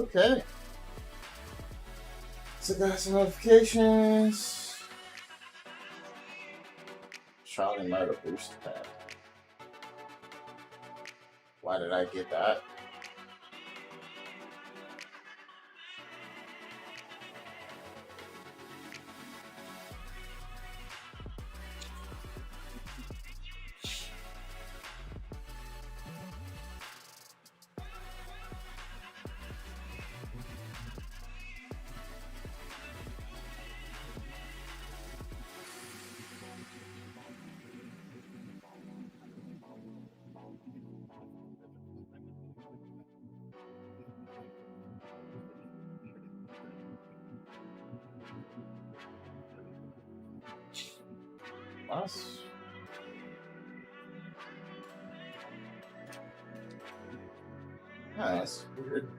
Okay. So got some notifications. Charlie Murder Booster Pack. Why did I get that? Us? That's weird.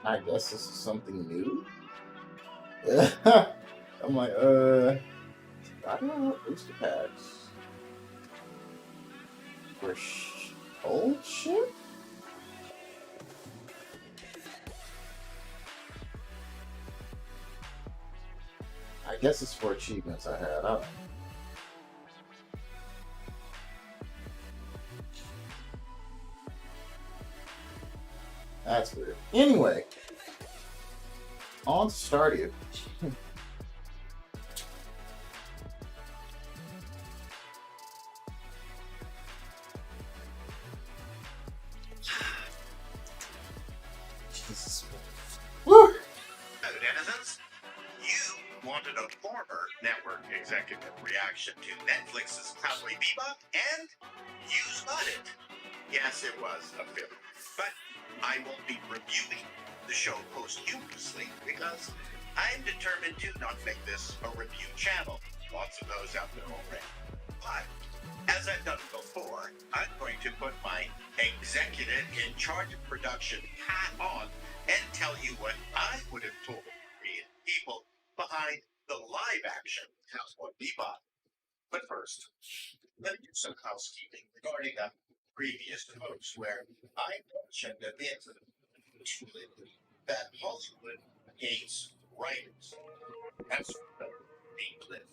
I guess this is something new. I'm like, I don't know what booster packs. For old shit? I guess it's for achievements I had. I don't know. That's weird. Anyway, on to Stardew. Jesus. Woo! Hello, denizens. You wanted a former network executive reaction to Netflix's Cowboy Bebop, and you spotted. Yes, it was a film, but I won't be reviewing the show posthumously because I'm determined to not make this a review channel. Lots of those out there already. But as I've done before, I'm going to put my executive in charge of production hat on and tell you what I would have told the people behind the live action Cowboy Bebop. But first, let me do some housekeeping regarding a previous post where I mentioned a bit that Hollywood hates writers. That's the England.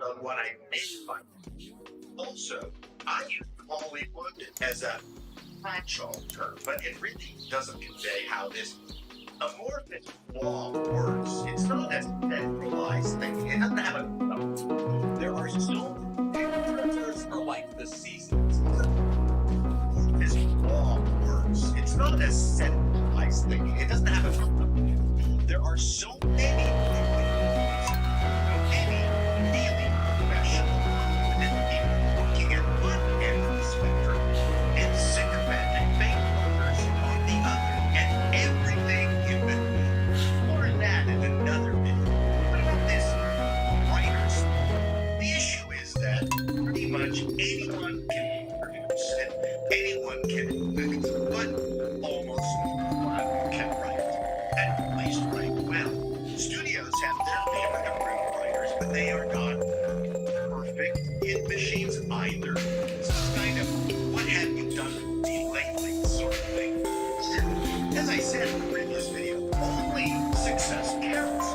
Of what I made fun of. Also, I use Hollywood as a catch-all term, but it really doesn't convey how this amorphous law works. It's not a centralized thing. It doesn't have a. There are so many characters are like the seasons. This law works. It's not a centralized thing. It doesn't have a. There are so many really professional people working at one end of the spectrum and sycophantic bank workers on the other, and everything in between. More than that in another video. What about this writers? The issue is that pretty much anyone can produce and anyone can act, but almost no one can write. At least write well. Studios have their favorite approved writers, but they are not perfect hit machines either. This is kind of what have you done with me lately sort of thing. As I said in the previous video, only success counts.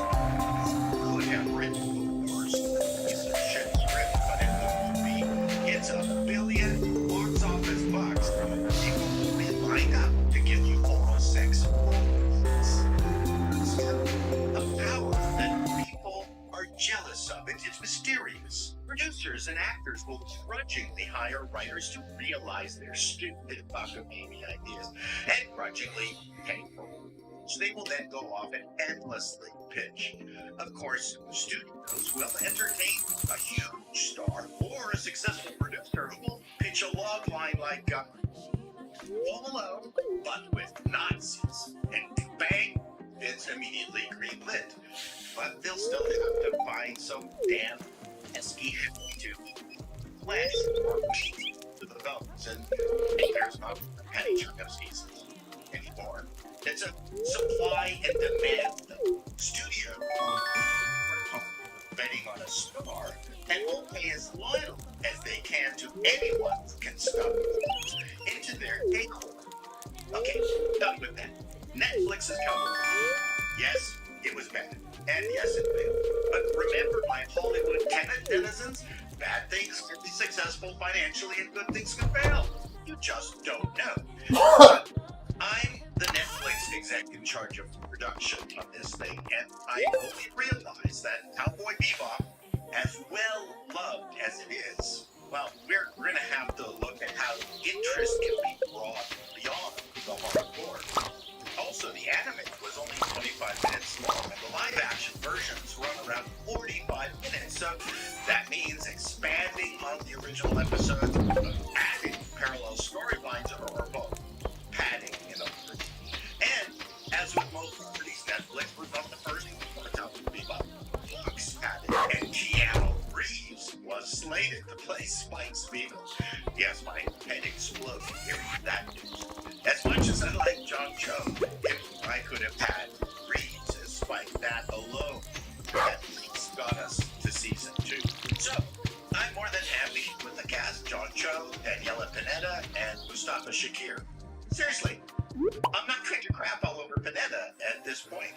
Could have written the worst piece of shit script, but in the movie, it's $1 billion box office bucks. People will be lined up to give you oral sex. A power that people are jealous of. It's mysterious. Producers and actors will grudgingly hire writers to realize their stupid buckamini ideas and grudgingly pay for them. So they will then go off and endlessly pitch. Of course, studios will entertain a huge star or a successful producer who will pitch a log line like Home Alone, but with Nazis. And bang, it's immediately greenlit. But they'll still have to find some damn pesky shit to flash or beat to the phones. And there's not a penny chunk of seasons anymore. It's a supply and demand studio. betting on a star and will pay as little as they can to anyone who can stuff into their cake hole. Okay, done with that. Netflix is coming. Yes, it was bad. And yes, it failed. But remember, my Hollywood denizens, bad things can be successful financially and good things can fail. You just don't know. I'm the Netflix exec in charge of production on this thing, and I only realized that Cowboy Bebop, as well loved as it is, well, we're going to have to look at how interest can be brought beyond the hardcore. Also, the anime was only 25 minutes long, and the live-action versions run around 45 minutes, so that means expanding on the original episodes, adding parallel storylines, or both. Padding, in other words. And, as with most properties, Netflix was not the first one to Bebop. Fox had it, and Keanu Reeves was slated to play Spike Spiegel. Yes, my head exploded hearing that news. As much as I like John Cho, if I could have had Reeves as Spike, that alone at least got us to season 2. So, I'm more than happy with the cast: John Cho, Daniela Pineda, and Mustafa Shakir. Seriously, I'm not trying to crap all over Pineda at this point.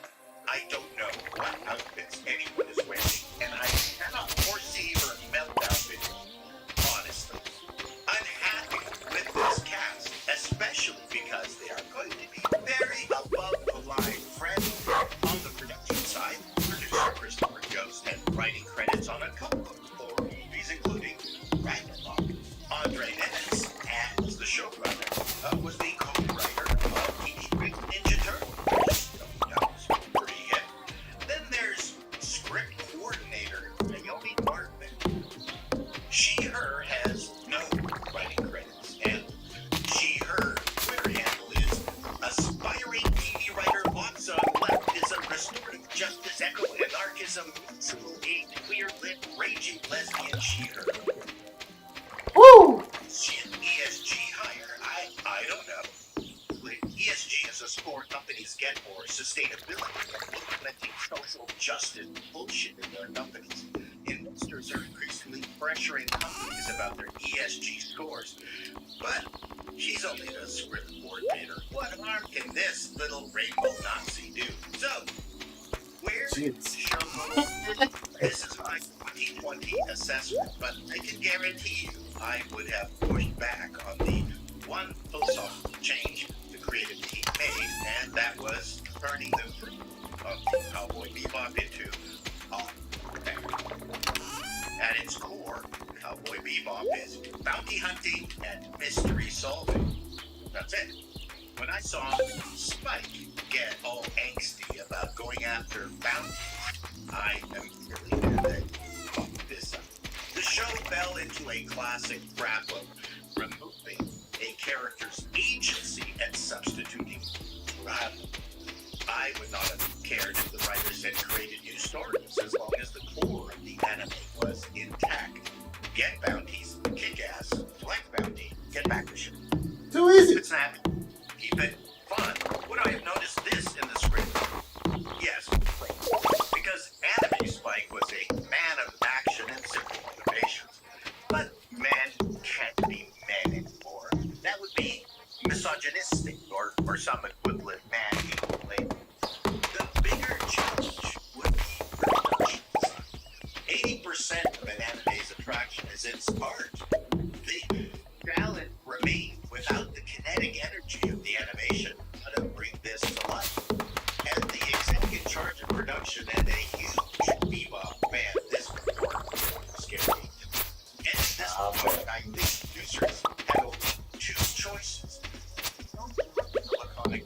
I don't know what outfits anyone is wearing, and I cannot foresee her meltdown video. Honestly, I'm happy with this cast, especially because they are going to be very above the line friends on the production side. Producer Christopher Ghost had writing credits on a couple of horror movies, including Ragnarok. Andre Nennis, as the showrunner, was the co-writer of Teenage Mutant Ninja Turtles. That was pretty hit. Then there's script coordinator Naomi Martman. She/her has no writing credits, and she/her Twitter handle is aspiring TV writer lots on leftism, restorative justice, eco-anarchism, mutual aid, queer-lit, raging lesbian she/her. Woo! She an ESG hire? I don't know. ESG is a score companies get for sustainability and implementing social justice bullshit in their companies. Investors are increasingly pressuring companies about their ESG scores. But she's only the script coordinator. What harm can this little rainbow Nazi do? So, where's the show going? This is my 2020 assessment, but I can guarantee you I would have pushed back on the one philosophical change the creative team made, and that was turning the fruit of Cowboy Bebop into at its core, Cowboy Bebop is bounty hunting and mystery solving. That's it. When I saw Spike get all angsty about going after bounty, I immediately knew that this up. The show fell into a classic trap of removing a character's agency and substituting travel. I would not have cared if the writers had created new stories as long as the core of the anime was intact. Get bounties, kick ass, collect bounty, get back to shit. Too easy. Keep it snappy, keep it fun. Would I have noticed this in the script? Yes, because anime Spike was a man of action and simple motivations. But men can't be men anymore. That would be misogynistic or some equivalent man equally. The bigger challenge would be production design. 80% of an anime's attraction is its art. The challenge remains without the kinetic energy of the animation, how to bring this to life. And the exec in charge of production and a huge Bebop fan, this report scared me. And at this point, I think producers had only two choices. Laconic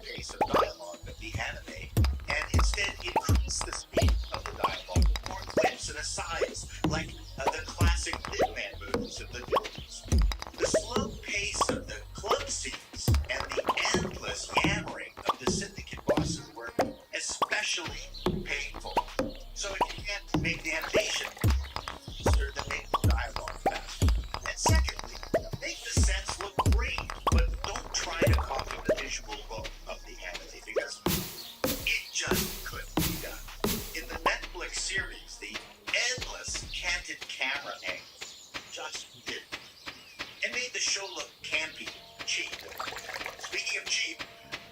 show looked campy, cheap. Speaking of cheap,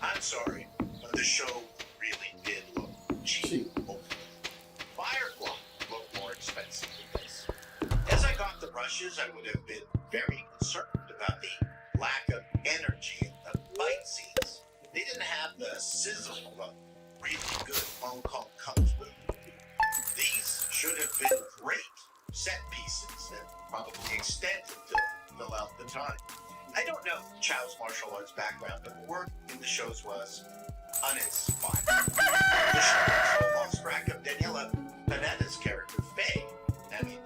I'm sorry, but the show really did look cheap. Firefly looked more expensive than this. As I got the brushes, I would have been very concerned about the lack of energy in the fight scenes. They didn't have the sizzle of a really good phone call comes with. These should have been great set pieces and probably extended to fill out the time. I don't know Chow's martial arts background, but the work in the shows was uninspired. The show also lost track of Daniela Panetta's character, Faye. I mean,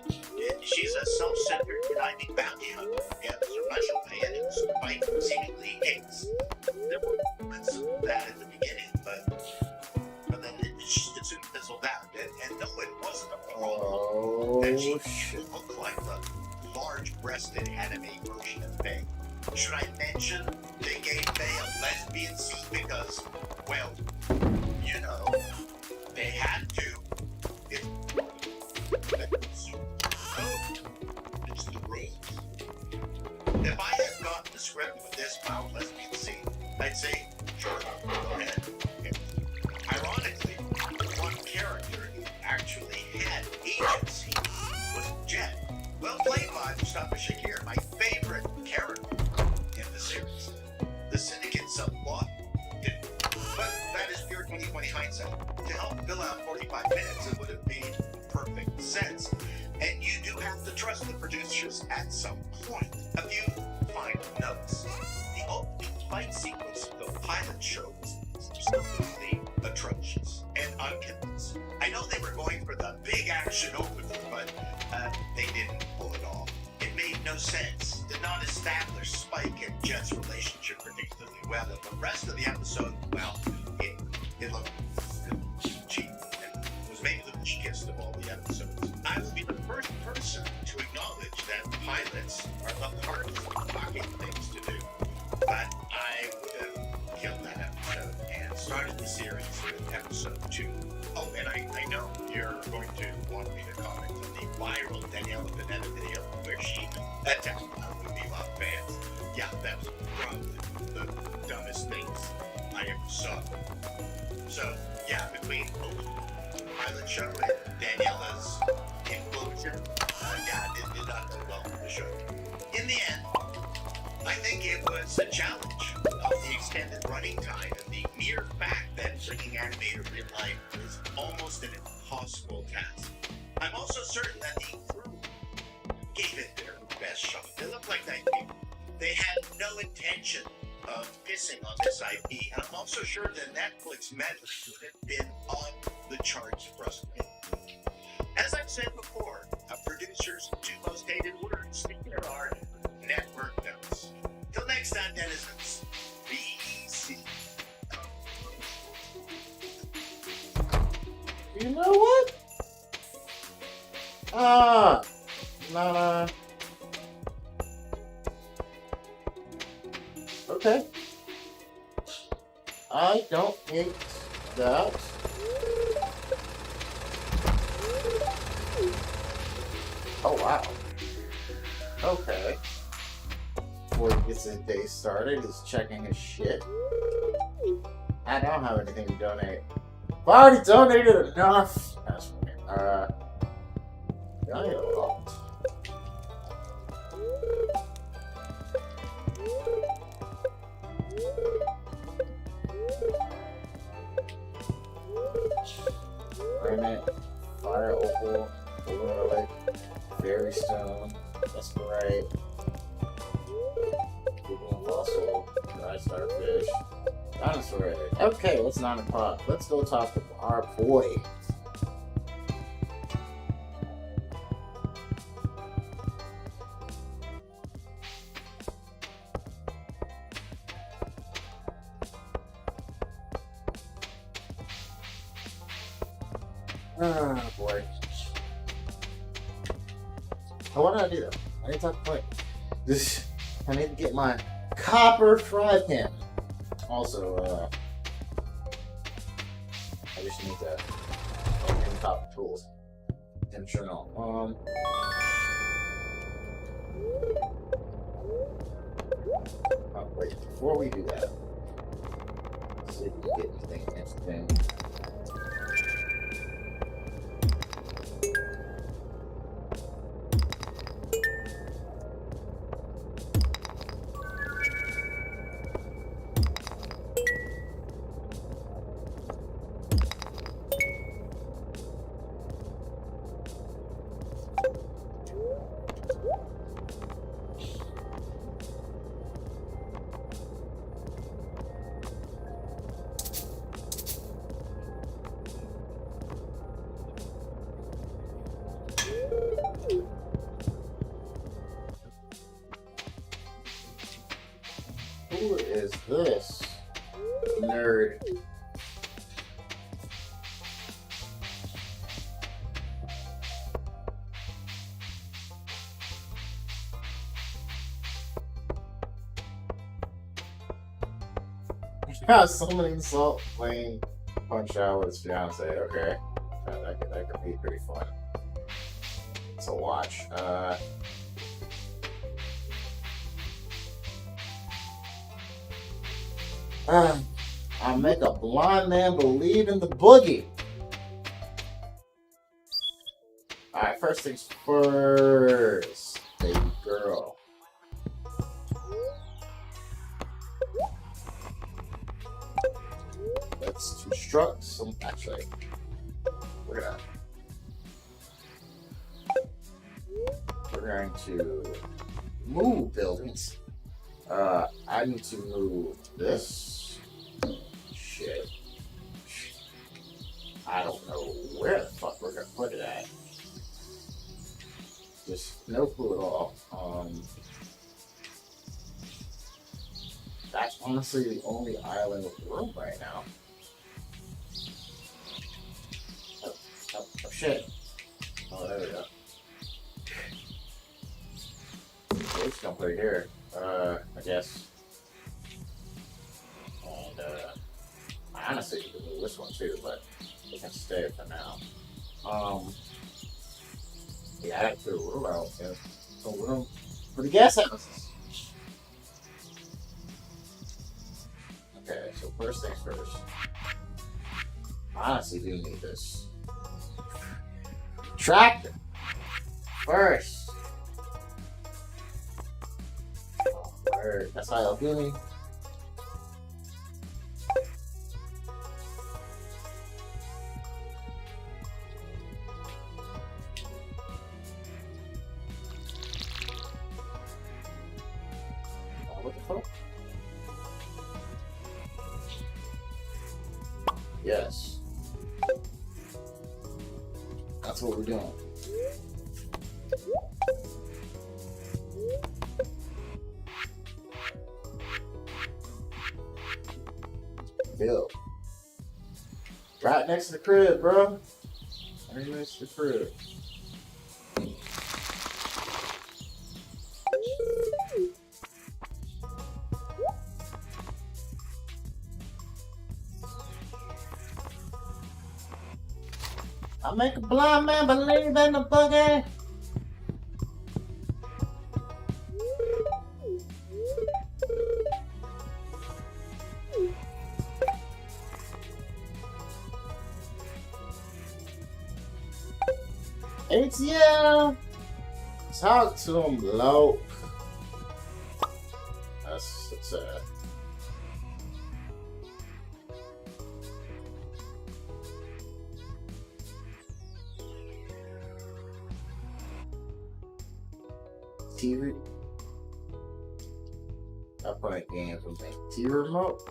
she's a self-centered, conniving bounty hunter who gathers a bunch of enemies to fight seemingly hates. There were moments of that at the beginning, but then it soon fizzled out. And no, it wasn't a problem that she looked like the large-breasted anime version of Faye. Should I mention they gave Faye a lesbian scene because, well, you know, they had to. It's the rules. If I had gotten the script with this mild lesbian scene, I'd say, sure, go ahead. Ironically, the one character who actually had agency was Jet. Well played by Mustafa Shakir, my favorite character in the series. The syndicate subplot didn't. But that is pure 20/20 hindsight. To help fill out 45 minutes, it would have made perfect sense. And you do have to trust the producers at some point. A few final notes. The opening fight sequence of the pilot show was absolutely atrocious and unconvincing. I know they were going for the big action opener, but they didn't pull it off. It made no sense. Did not establish Spike and Jet's relationship particularly well. And the rest of the episode, well, it looked cheap and was maybe the cheapest of all the episodes. I will be the first person to acknowledge that pilots are the hardest fucking things to do. But I would have killed that episode and started the series with episode 2. Oh, and I know you're going to want me to comment on the viral Daniela Panetta video where she attacked Movie Mob fans. Yeah, that was probably the dumbest things I ever saw. So, yeah, between the pilot show and Daniela's implosion, it did not go well for the show. In the end, I think it was a challenge of the extended running time and the mere fact that bringing anime to real life is almost an impossible task. I'm also certain that the crew gave it their best shot. They looked like nice people. They had no intention of pissing on this IP, and I'm also sure the Netflix metrics would have been on the charts for us. As I've said before, a producer's 2 most hated words, there are network notes. Till next time, denizens, be easy. You know what? Nah. Okay. I don't hate that. Oh, wow. Okay. Before he gets his day started, he's checking his shit. I don't have anything to donate. I've already donated enough. That's funny. I need a lot. Granite, fire opal, relic, fairy stone, desperate, Google fossil, dry starfish, dinosaur egg. Okay, let's 9 o'clock. Let's go talk to our boy. Oh boy. What did I do though? I need to talk to Mike. I need to get my copper fry pan. Also, I just need to get the copper tools. I'm sure no. Oh, wait, before we do that, let's see if we get anything interesting. Who is this nerd? Yeah, summoning salt playing punch out with his fiance. Okay, that could be pretty fun to watch. I make a blind man believe in the boogie. Alright, first things first, baby girl. Let's construct some. Actually, we're going to move buildings. I need to move this shit. I don't know where the fuck we're gonna put it at. Just no clue at all. That's honestly the only island with room right now. Oh shit. Oh, there we go. We're just gonna put it here. I guess. And, I honestly could move this one too, but we can stay for now. Yeah, I got to room out. Yeah. So room for the guest houses. Okay, so first things first. I honestly do need this. Tractor! First! Oh, word. That's how y'all do me. What the fuck? Yes. That's what we're doing. Bill. Right next to the crib, bro. Right next to the crib. I make a blind man believe in the boogie. ATL. Talk to him, low. That's TV. I play games with me. TV remote.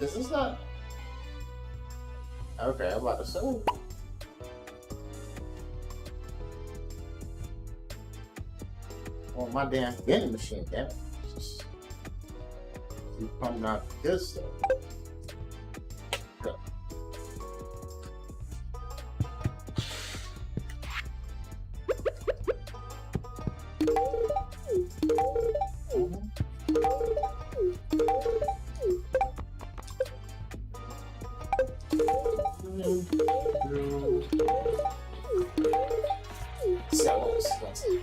Is this not? Okay, I'm about to say. Well, my damn vending machine, damn it. Just keep pumping out the good stuff. Go. So expensive.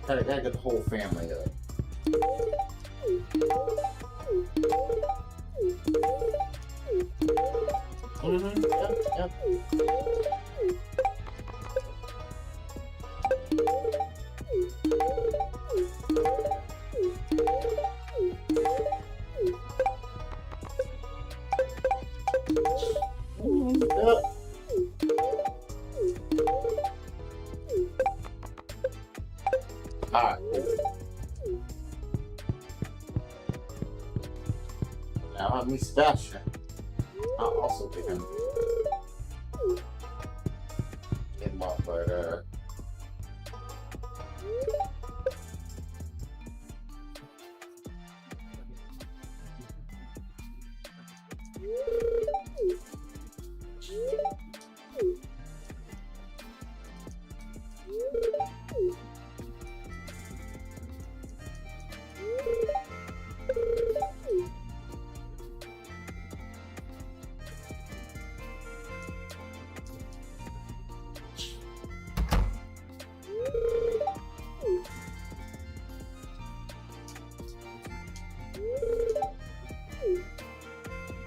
Gotta get the whole family up. Yep. Yep. Alright. Now I'm me Sebastian. I'll also pick him. Get him off, but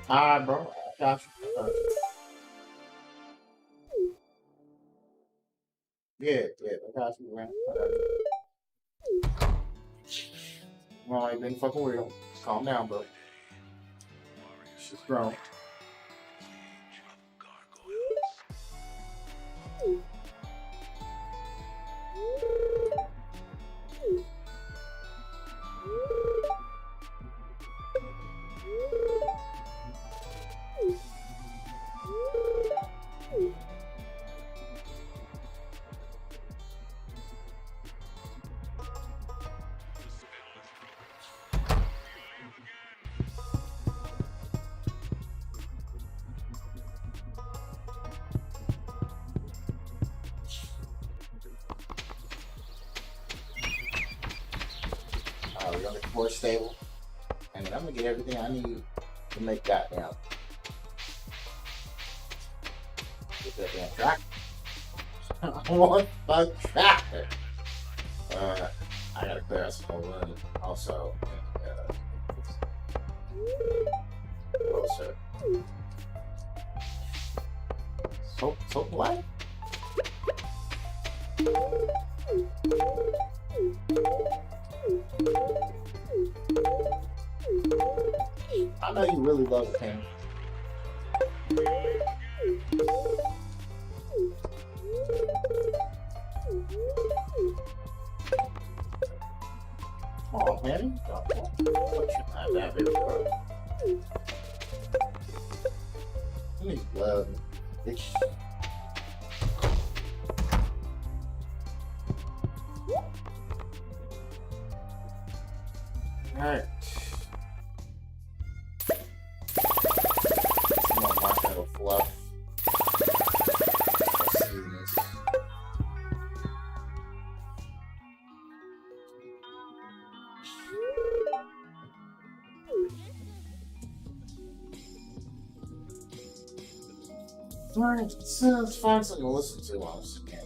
alright, bro. Got you. Yeah, I got you, man. Well, I ain't been fucking real. Calm down, bro. She's grown. We're gonna get more stable, and then I'm gonna get everything I need to make that now. Get that damn tractor. I want the tractor. I gotta clear out some more room. Also, closer. So what? I know you really love the pain. Oh man, what you have that big bro? You need love, bitch. Alright. Some more marshmallow fluff. Let's see this. Alright, so let's find something to listen to while I'm scanning.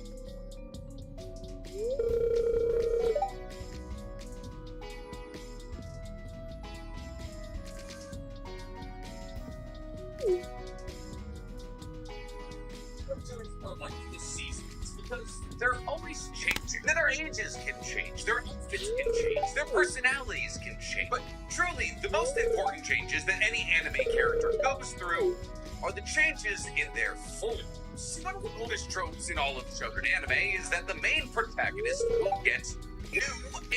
ages can change, their outfits can change, their personalities can change. But truly, the most important changes that any anime character goes through are the changes in their forms. One of the oldest tropes in all of shonen anime is that the main protagonist will get new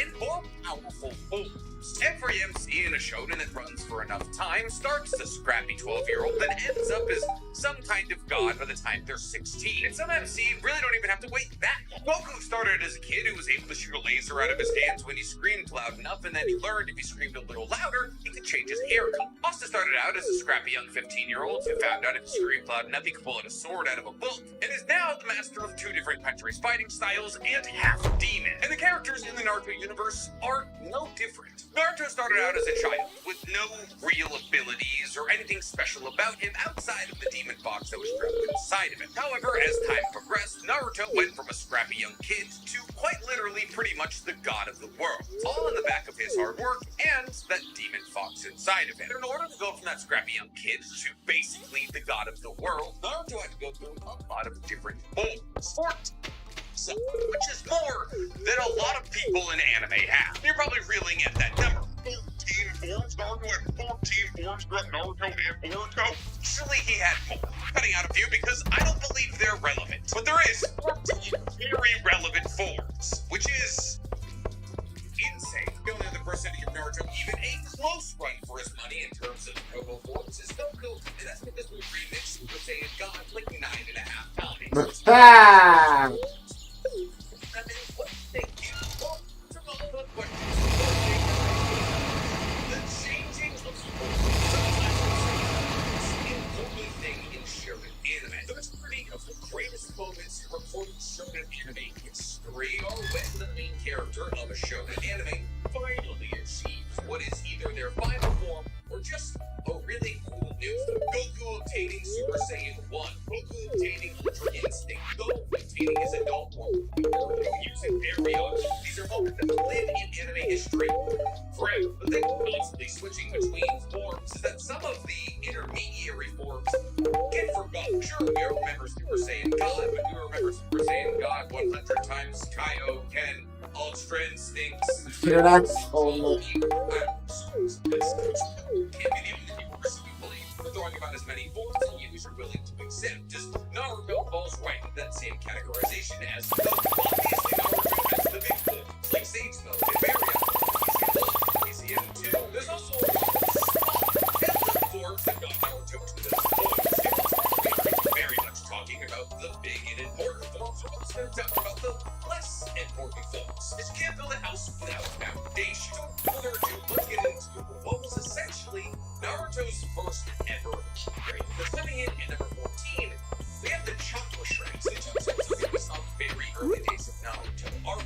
and more powerful forms. Every MC in a shonen that runs for enough time starts a scrappy 12-year-old that ends up as some kind of god by the time they're 16. And some MC really don't even have to wait that long. Goku started as a kid who was able to shoot a laser out of his hands when he screamed loud enough, and then he learned if he screamed a little louder, he could change his haircut. Asta started out as a scrappy young 15-year-old who found out if he screamed loud enough, he could pull out a sword out of a book, and is now the master of 2 different countries' fighting styles and half demon. And the characters in the Naruto universe are no different. Naruto started out as a child with no real abilities or anything special about him outside of the demon box that was trapped inside of him. However, as time progressed, Naruto went from a scrappy young kid to quite literally pretty much the god of the world, all on the back of his hard work and that demon fox inside of him. In order to go from that scrappy young kid to basically the god of the world, Naruto had to go through a lot of different forms. Which is more than a lot of people in anime have. You're probably reeling at that number. 14 forms? Naruto had 14 forms from Naruto and Boruto? Surely he had more. Cutting out a few because I don't believe they're relevant. But there is 14 very relevant forms, which is insane. The only other person to give Naruto even a close run for his money in terms of Kobo forms is Goku, and that's because we remixed Super Saiyan God like 9.5 times. Ah! Thank you. Well, from all the questions, the changing of forms sometimes is an important thing in shonen anime. The majority of the greatest moments in recorded shonen anime history are when the main character of a shonen anime finally achieves what is either their final form or just a really cool new form. Goku obtaining Super Saiyan 1, Goku obtaining Ultra Instinct, Goku obtaining his adult form, Naruto using Baryon. These are moments that will live in anime history forever. The thing with constantly switching between forms is that some of the intermediary forms get forgotten. Sure, we remember Super Saiyan God, but we remember Super Saiyan God 100 times Kaioken, Ultra Instincts. You're not only. Throwing about as many forms as you are willing to accept. Just Naruto falls right in that same categorization as Goku. Obviously, Naruto has the big forms, like Sage Mode and Baryon, ACM2. There's also a lot of small forms that got Naruto to those forms. It was very much talking about the big and important forms, or else they're talking about the less important forms. You can't build a house without a foundation. So, further ado, let's get into what was essentially Naruto's first ever upgrade. Because coming in at number 14, we have the chakra shreds. The chakra shreds was on very early days of Naruto. Our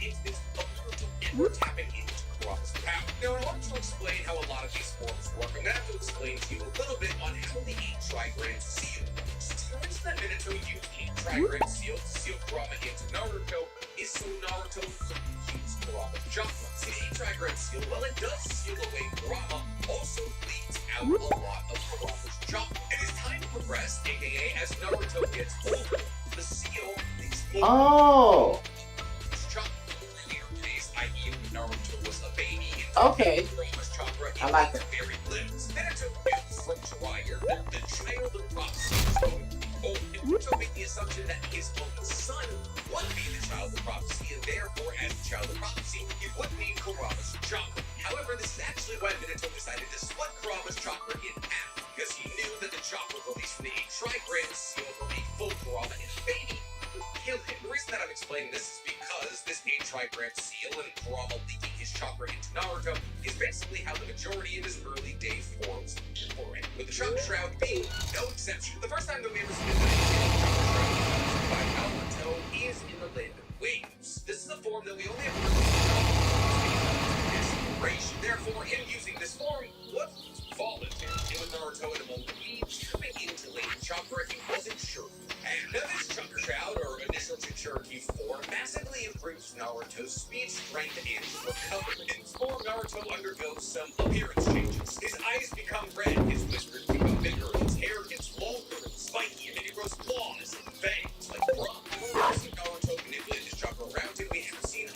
instance of Naruto ever tapping into Kurama's power. Now, in order to explain how a lot of these forms work, I'm going to have to explain to you a little bit on how the 8 trigram seal works. The reason that Minato used 8 trigram seal to seal Kurama into Naruto is so Naruto could use Kurama's chakra. See, the 8 trigram seal, while it does seal away Kurama, also leaks out a lot of Kurama's chakra. And as time progressed, aka as Naruto gets older, the seal leaks more. Oh! Chakra earlier days, i.e. when Naruto was a baby. Okay. Kurama's chakra I like it. very little. Minato knew from Jiraiya that the child of prophecy was going to be old. And Naruto made the assumption that his own son would be the child of prophecy, and therefore, as the child of prophecy, he would need Kurama's chakra. However, this is actually why Minato decided to split Kurama's chakra in half, because he knew that the chakra released from the 8 trigram seal from a full Kurama and baby would kill him. The reason that I'm explaining this is because this 8 trigram seal and Kurama leaking his chakra into Naruto is basically how the majority of his early day forms were in, with the chakra shroud being no exception. The first time that we ever split the chakra shroud used by Naruto is in the Land of Waves. This is a form that we only ever inspiration. Therefore, in using this form, what voluntary? And with Naruto in a moment of need, coming into Lady Chakra, he wasn't sure. And now this chakra shroud, or initial Jinchuriki form, massively improves Naruto's speed, strength, and recovery. In this form, Naruto undergoes some appearance changes. His eyes become red, his whiskers become bigger, his hair gets longer and spiky, and he grows claws and fangs like Brock. We've seen Naruto manipulate his chakra around him. We haven't seen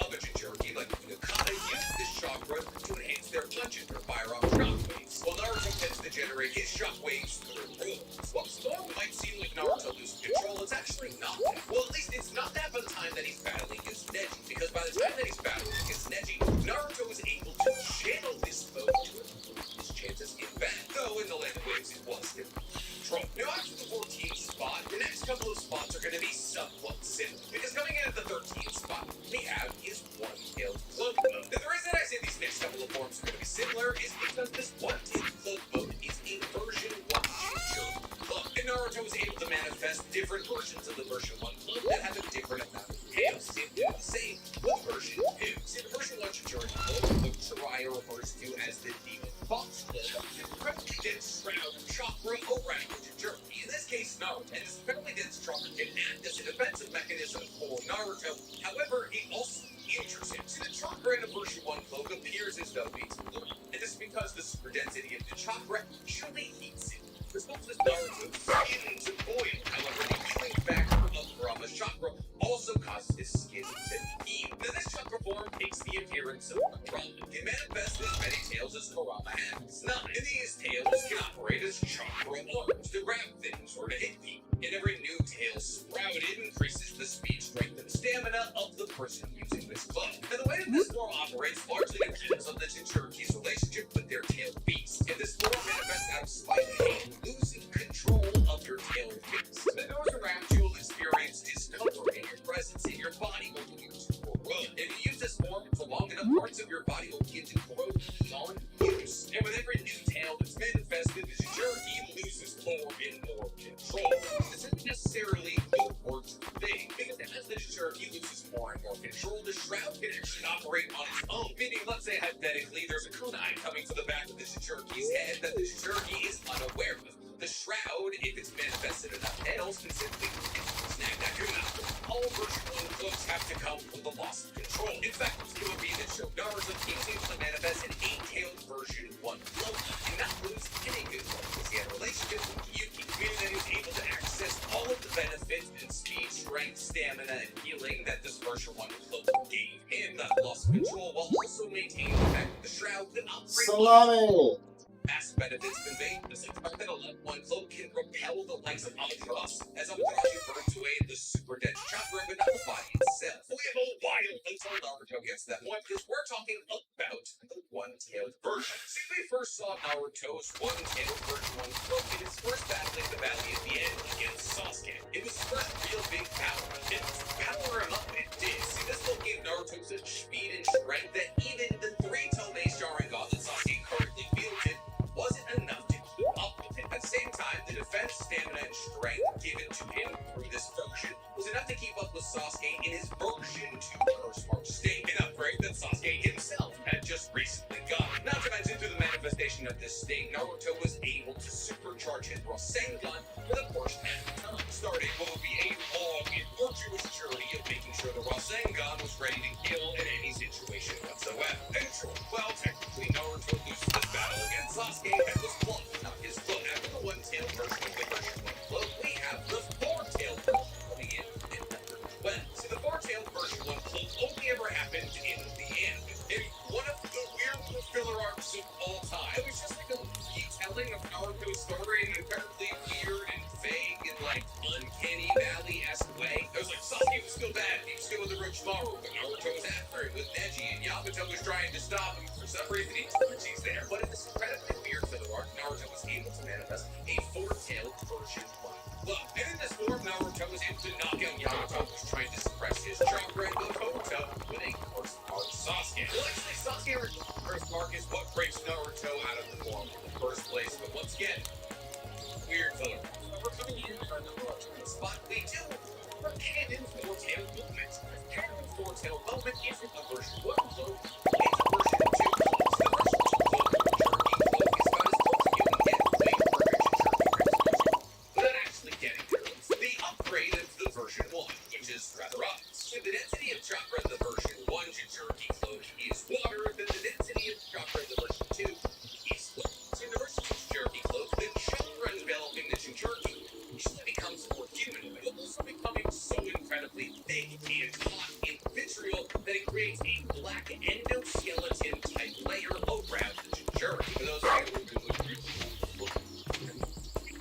actually not that. Well, at least it's not that by the time that he's battling against Neji, because by the time that he's battling against Neji, Naruto is able to channel this foe to improve his chances in battle. Though in the land of waves, it was still control. Now after the 14th spot, the next couple of spots are going to be somewhat similar, because coming in at the 13th spot, we have his one-tailed cloak mode. Now the reason I say these next couple of forms are going to be similar is because this one-tailed cloak mode is a version 1 feature cloak. And Naruto is able to manifest different versions of the version 1 cloak that have a different amount of tails. It do the same with version 2. See, the version 1 Jinchuriki cloak, which Jiraiya refers to as the demon fox cloak, is incredibly dense shroud of chakra around the Jinchuriki. In this case, Naruto, and this incredibly dense chakra can act as a defensive mechanism for Naruto. However, it also injures him. See, the chakra in a version 1 cloak appears as though it's blue, and this is because the super density of the chakra actually heats it. This causes Naruto's skin to boil. However, the healing factor of Kurama's chakra also causes his skin to heat. Now, this chakra form takes the appearance of Kurama. It manifests as many tails as Kurama has 9. And these tails can operate as chakra arms to grab things or to hit people. And every new tail sprouted increases the speed, strength, and stamina of the person using this cloak. And the way that this form operates largely depends on the Jinchuriki's relationship with their tailed beast. And this form manifests out of spite and losing control of your tailed beast. The those around you will experience discomfort in your presence, and your body will begin to corrode. If you use this form for long enough, parts of your body will begin to corrode beyond use. And with every new tail that's manifested, the Jinchuriki loses more and more control. This isn't necessarily the worst thing, because as the Jinchuriki loses more and more control, the shroud can actually operate on its own. Meaning, let's say hypothetically, there's a kunai coming to the back of the Jinchuriki's head that the Jinchuriki is unaware of. The shroud, if it's manifested enough tails, can simply snag that kunai. All version 1 cloaks have to come with a loss of control. In fact, it would be that Naruto is able to manifest an 8-tailed version 1 cloak and not lose any good luck, because he had a relationship with Yuki, meaning that he was able to access all of the benefits and speed, strength, stamina, and healing that this version 1 cloak gave him, not loss of control, while also maintaining the fact that the shroud could operate. Salami! Massive benefits conveyed. The same fact that a level 1 cloak can repel the likes of Amaterasu, as Amaterasu burns away the super dense chakra, but not the body itself. We have a wild until Naruto gets to that point, because we're talking about the one-tailed version. See, we first saw Naruto's one-tailed version 1 cloak in his first battle in the valley at the end against Sasuke. It was his first real big power, and power him up it did. See, this cloak gave Naruto such speed and strength that even the 3 Tomei Sharingan that Sasuke currently wielded wasn't enough to keep up with him. At the same time, the defense, stamina, and strength given to him through this version was enough to keep up with Sasuke in his version 2 Curse March state, an upgrade that Sasuke himself had just recently gotten. Not to mention, through the manifestation of this state, Naruto was able to supercharge his Rasengan for the first half time, starting what would be a long and arduous journey of making sure the Rasengan was ready to kill in any situation whatsoever. And sure, well, technically, Naruto loses this battle against Sasuke and was blocked up his cloak. After the one-tailed version of the version 1 cloak, we have the 4-tailed version coming in number 12. See, the 4-tailed version 1 cloak only ever happened in the end. In one of the weirdest filler arcs of all time. It was just like a retelling of Naruto's story in an incredibly weird and vague and like uncanny valley-esque way. It was like Sasuke was still bad, he was still with the Orochimaru, but Naruto was after him with Neji, and Yamato was trying to stop him. For some reason, he's there. But in this incredibly weird filler arc, Naruto was able to manifest a 4-tailed version 1 cloak. And in this form, Naruto was able to knock out Yamato, who was trying to suppress his chakra, and Hokuto with a Curse Mark Sasuke. Well, actually, Sasuke's Curse Mark is what breaks Naruto out of the form in the first place. But once again, weird filler. We're coming in on the spot we do. We're canon 4-tailed movement. Canon 4-tailed movement isn't a version 1 cloak, it's a version 2 cloak. The version 2 cloak, Jinchuriki cloak, is about as close as you can get to a perfect Jinchuriki transformation without actually getting there. It's the upgrade of the version 1, which is rather obvious. If the density of chakra in the version 1 Jinchuriki cloak is water, then the density of chakra in the version 2 is water. So in the version 2 Jinchuriki cloak, the chakra enveloping the Jinchuriki usually becomes more humanoid, also becoming so incredibly thick and hot and vitriol that it creates a black endoskeleton type layer around the Jinchuriki. For those of you who it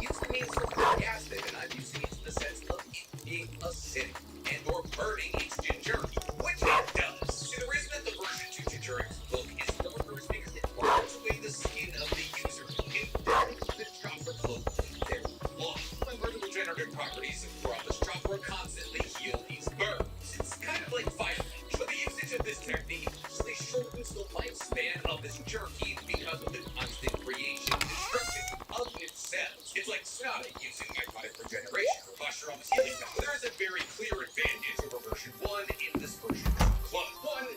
used to mean something sarcastic, and I'm using it in the sense of it being acidic and or burning its Jinchuriki, which it does. See, the reason that the version 2 Jinchuriki cloak is darker is because it burns away the skin of the user. It makes the chopper cloak their blood. Remember, the regenerative properties of Kurama's chopper constantly heal these burns. It's kind of like fire damage, but the usage of this technique actually shortens the lifespan of this jerky because of the constant creation and destruction of its cells. It's like Stardew using mitotic regeneration for Mushrooms healing power. There is a very clear advantage over version 1 in this version 2 clone. 1,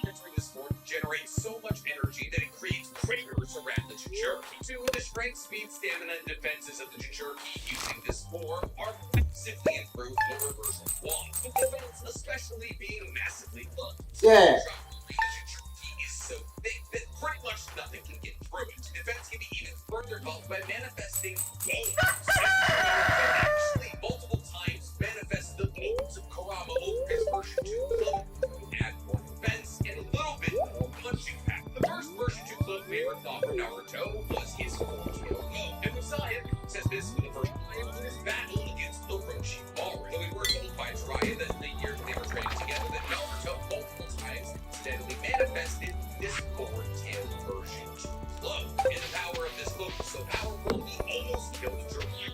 entering this form generates so much energy that it creates craters around the Jinchuriki. 2, the strength, speed, stamina, and defenses of the Jinchuriki using this form are massively improved over version 1. The defense especially being massively buffed. Yeah. The Jinchuriki is so thick that pretty much nothing can get through it. Defense can be even further buffed by manifesting bones. Actually, multiple times manifest the bones of Kurama over his version 2 clone. Add more defense and a little bit more punching power. The first version 2 clone we ever thought for Naruto was his four-tail clone. And Messiah says this for the first time in his battle against Orochimaru. Though we were told by Jiraiya that the years they were training together that Naruto multiple times steadily manifested this four-tailed version 2 clone. And the power of this clone was so powerful he almost killed Jiraiya.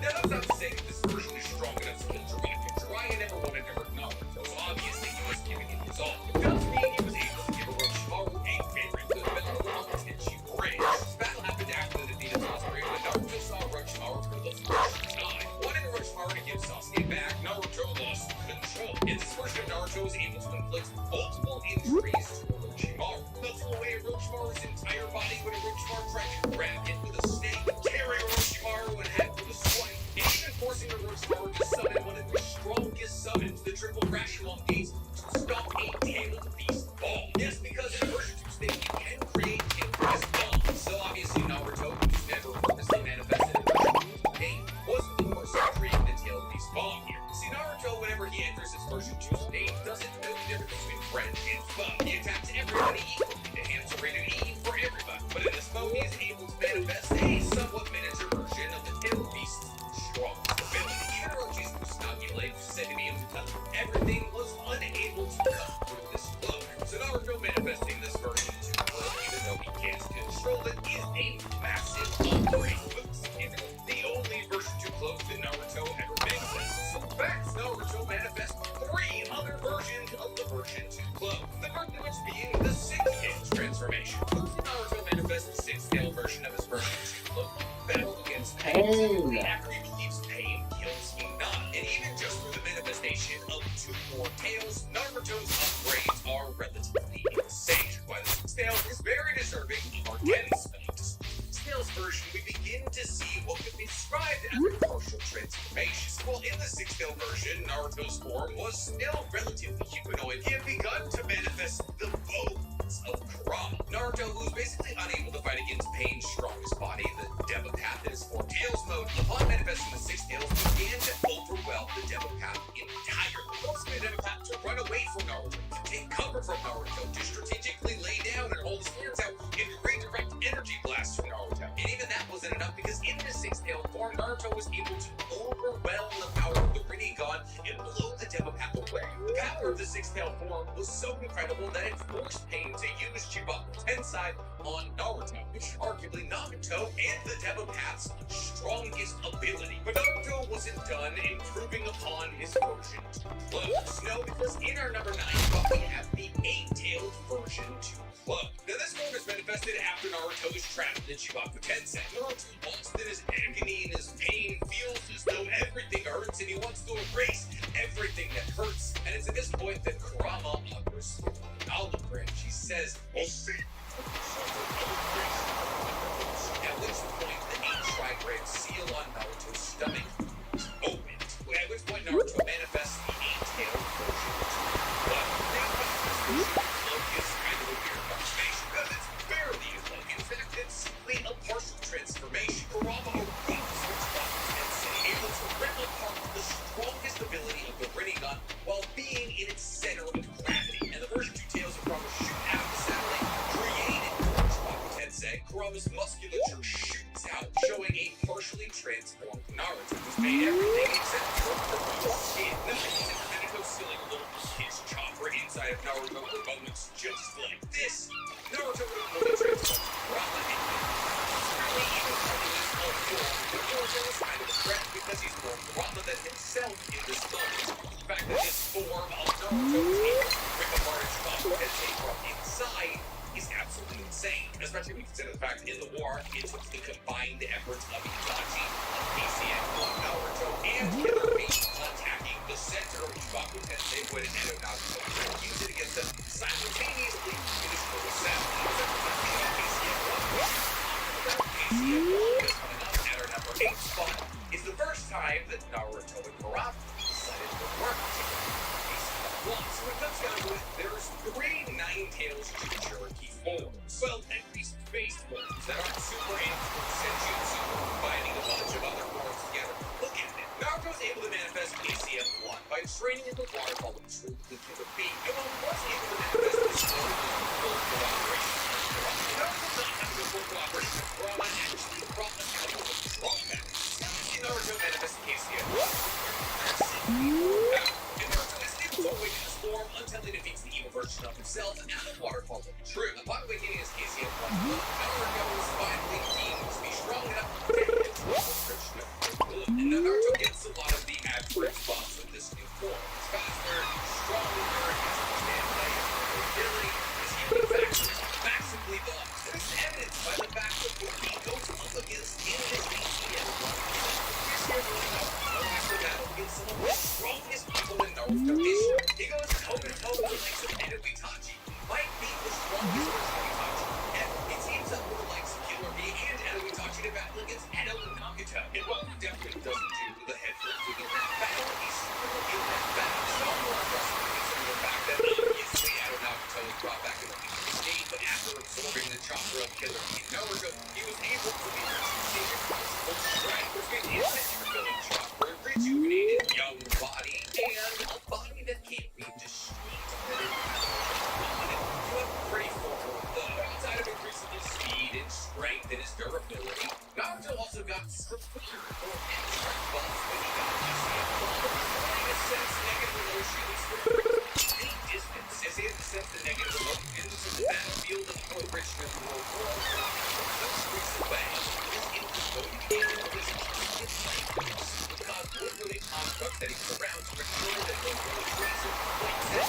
Now that's not to say that this version is strong enough to kill Jiraiya. Jiraiya never wanted to hurt Naruto, so obviously he was giving it his all. It does mean he was able to give Orochimaru a favorite good battle on the Tenchi Bridge. This battle happened after the defeat of Sasuke when Naruto saw Orochimaru for the first time. Wanting Orochimaru to give Sasuke back, Naruto lost control. In this version, Naruto was able to inflict multiple injuries to Orochimaru. Melting away Orochimaru's entire body when Orochimaru tried to grab it with a snake, carry Orochimaru and head with a swipe, and even forcing Orochimaru to summon one of the strongest summons, the triple Rashomon gates, to stop a tailed beast ball. Yes, because in version 2 state you can create tailed beast balls. So obviously Naruto, who's never purposely manifested in version 2 state, wasn't the person creating the tailed beast ball here. See, Naruto, whenever he enters his version 2 state, doesn't know the difference between friend and foe. He attacks everybody equally. The hands are rated E for everybody. But in this mode, he is able to manifest a somewhat miniature version of the tailed beast's strongest ability. Even Orochi's Musanagi blade, who said to be able to touch everything, was unable to cut through this cloak. So Naruto manifesting this version 2 cloak, even though he can't control it, is a massive upgrade. But it's the only version 2 cloak that Naruto ever manifests. In fact, Naruto manifests 3 other versions of the version 2 cloak. The first of which being the 6-tailed transformation. Naruto manifests the 6-tailed version of his version 2 cloak. Battle against Pain. After he believes Pain kills him not. And even just through the manifestation of 2 more tails, Naruto's upgrades are relatively insane. While the 6th tail is very deserving of our 10 spikes. 6th tail's version, we begin to see what could be described as a partial transformation. While in the 6th tail version, Naruto's form was still relatively humanoid, he had begun to manifest the bones of Kurama. Naruto, who's basically unable to fight against Pain's strongest body, the Deva Path in his 4 tails mode, upon manifesting the 6 tails, began to overwhelm the Deva Path entirely. Forcing the Deva Path to run away from Naruto, to take cover from Naruto, to strategically lay down and hold his hands out and redirect energy blasts from Naruto. And even that wasn't enough because in his 6 tail form, Naruto was able to overwhelm the power of the Rinnegan and blow the Deva Path away. The power of the 6 tail form was so incredible that it forced Pain to use Chibaku Tensai on Naruto, which arguably Naruto and the Deva Path's strongest ability. But Naruto wasn't done improving upon his version 2 clones. No, because in our number 9 spot we have the 8-tailed version 2 clone. Now this form is manifested after Naruto is trapped in Chibaku Tensei. Naruto lost in his agony and his pain, feels as though everything hurts and he wants to erase everything that hurts. And it's at this point that Kurama offers the olive branch. He says, "We'll see." At which point the 8 trigram seal on Naruto's stomach is opened. At which point Naruto manifests the 8-tailed version 2. But now cloak is kind of a weird transformation because it's barely a cloak. In fact, it's simply a partial transformation. Kurama erupts from Chibaku Tensei, able to rip apart the strongest ability just like this, Naruto would only transform Kurama and really even turning his own form. Naruto is kind of a threat because he's more Kurama than himself in this moment. The fact that this form of Naruto is able to rip apart Shikaku from inside is absolutely insane, especially when you consider the fact that in the war, it took the combined efforts of Itachi, of KCM, Naruto, and Killer Bee attacking the center of Shikaku Tensei when Edo Naruto used it against them simultaneously in his full sound. KCM is coming up at our number 8 spot is the first time that Naruto and Kurama decided to work together. So it comes down to it, there's 3 Nine-Tails Jinchuriki forms. Well, at least base forms that aren't super into Senjutsu, combining a bunch of other forms together. Look at it. Naruto's able to manifest KCM-1 by training in the waterfall of truth with Killer Bee, and while he was able to manifest this form with full cooperation with Kurama, Naruto not having full cooperation with Kurama actually brought a couple of drawbacks. Naruto manifested KCM-1 to awaken his form until he defeats the evil version of himself at the waterfall of truth. Upon awakening his KCM-1, Naruto is finally deemed to be strong enough to control the version of good. And Naruto gets a lot of the average buffs with this new form. He's faster, stronger, his stamina, his ability, his healing factors, massively buffed. And it's evidenced by the fact that what he goes up against in his KCM-1 after battle against some of the strongest people in Naruto history. He goes toe-to-toe with the likes of Edo Itachi, might be the strongest version of Itachi, and he teams up with the likes of Killer Bee and Edo Itachi to battle against Edo and Nagito. And while he definitely doesn't do the head flipping in that battle, he's still in that battle. So more impressive considering the fact that obviously Edo Nagito was brought back in the game, but after absorbing the chakra of Killer Bee Naruto, he was able to be right, which means instant refilling chakra, rejuvenated young body, and a body that can't be destroyed. You have pretty full though. Outside of increasing his speed and strength and his durability, Naruto also got prepared for extra buffs when he got KCM-1, in a sense negative emotions for any distance, as he had to sense the negative emotions in the battlefield of the original world war. The most recent way is in the literally constructs that he was around to ensure that no really reason like this.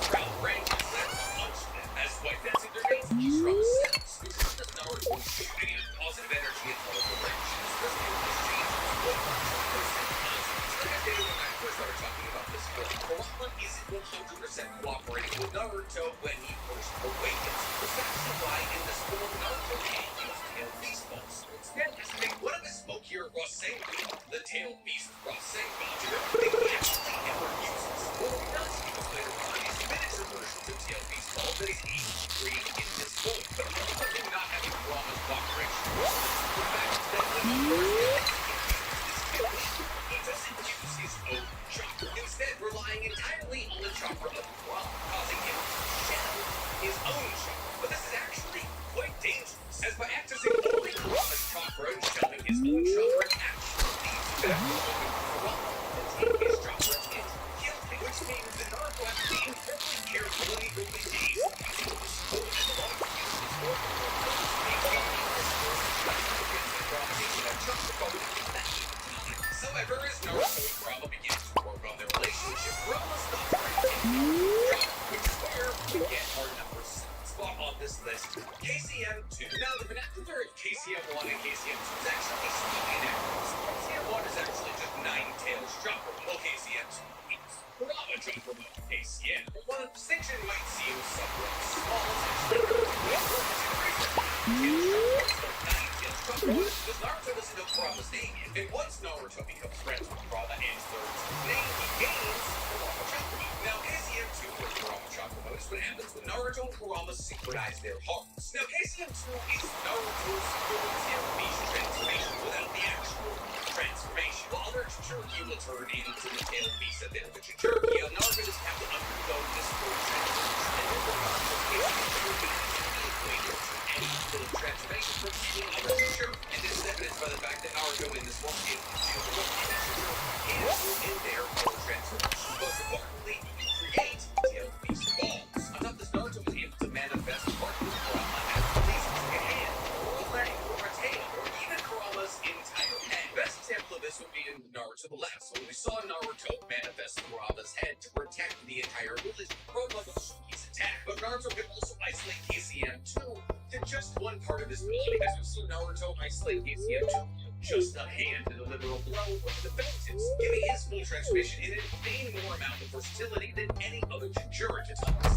Sprout rank and let him punch them. As white dancing their names, he's from a sense, which is the Naruto shooting in positive energy in all directions. This game has changed what like I stated when I first started talking about this film, Kurama isn't 100% cooperating with Naruto when he first awakens. That's actually why in this film, Naruto can't use tail beast balls. Instead, has to make one of his smokier Rasengan, the tail beast Rasengan, which I don't think he actually ever uses. Well, he does use later on these miniature versions of tail beast balls that he's able to create in this film, but because him not having Kurama's cooperation, the fact that when he first he doesn't use his own chakra, instead relying entirely on the chakra of Kurama, causing him to channel his own chakra. But this is actually quite dangerous, as by accessing only Kurama's chakra and channeling his own chakra actually leads to that Kurama and take his chakra and kill him, which means that Naruto has to be incredibly careful in the early days of using this form and a lot of use this form to maintain this form against the combination of chakra bonus that however, as Naruto and Kurama begin to work on their relationship, Kurama stops breaking Naruto's chakra, which is where we get our number 7 spot on this list, KCM-2. Now, the vernacular of KCM-1 and KCM-2 is actually slightly inaccurate. KCM-1 is actually just Nine-Tails chakra, while KCM-2 is Kurama chakra mode. KCM, while the distinction might seem somewhat small, it's actually because Naruto doesn't know Kurama's name yet, and once Naruto becomes friends with Kurama and learns his name, he gains Kurama chakra mode. Now, KCM-2 or Kurama chakra mode is what happens when Naruto and Kurama synchronize their hearts. Now, KCM-2 is Naruto's full tail beast transformation without the actual transformation. While other Jinchuriki will turn into the tail beast at the end of the Jinchuriki, Naruto just have to undergo this full transformation, and therefore Naruto's KCM-2 will be equated to any little transformation from any other Jinchuriki. And this is evidenced by the fact that Naruto in this one is able to do what any Jinchuriki can in their full transformation. Most importantly, you create tail beast balls. On top of this, Naruto is transmission in an insane more amount of versatility than any other Jinchuriki.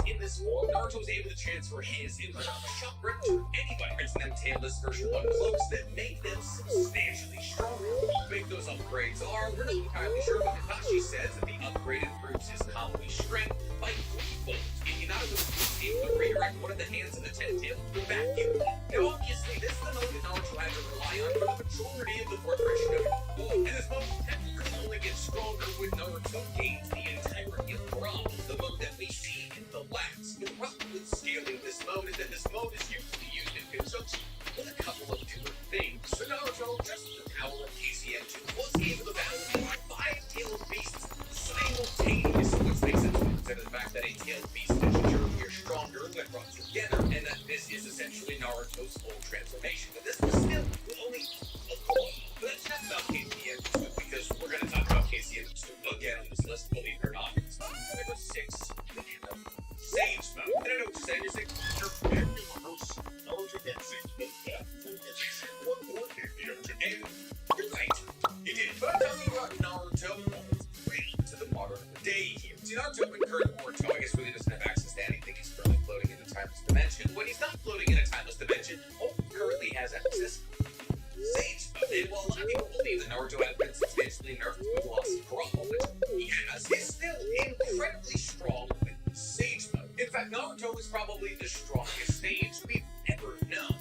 In this form, Naruto is able to transfer his into a chakra to anybody, granting them tailless version 1 cloaks that make them substantially stronger. Make those upgrades are, we're not entirely sure, but Kakashi says that the upgrade improves his combo strength by 3-fold. If Hinata was able to redirect one of the hands of the 10-tailed to vacuum. Now obviously, this is the mode that Naruto had to rely on for the majority of the corporation of it. And this mode technically only gets stronger when Naruto gains the entirety of Brahm, the mode that we see in the last. The problem with scaling this mode is that this mode is usually used in conjunction with a couple of different things. So Naruto, just with the power of KCM2, was able to battle 5-tailed beasts simultaneously, which makes sense consider the fact that a tailed beast and Jinchuriki are stronger when brought together, and that this is essentially Naruto's full transformation. But this was still only a quarter. But that's not about KCM2, because we're going to talk about KCM2 again on this list, believe it or not. Number 6, Sage Mode. I don't know what you're saying. You're saying, Naruto gets it. What more KCM2? And you're right. He did. But I'm talking about Naruto to the modern day here. See, Naruto in current Naruto, I guess, really doesn't have access to anything. He's currently floating in a timeless dimension. When he's not floating in a timeless dimension, all he currently has access Sage Mode. And while a lot of people believe that Naruto has been substantially nerfed with loss of Brahm, he is still incredibly strong with Sage Mode. In fact, Naruto is probably the strongest Sage we've ever known.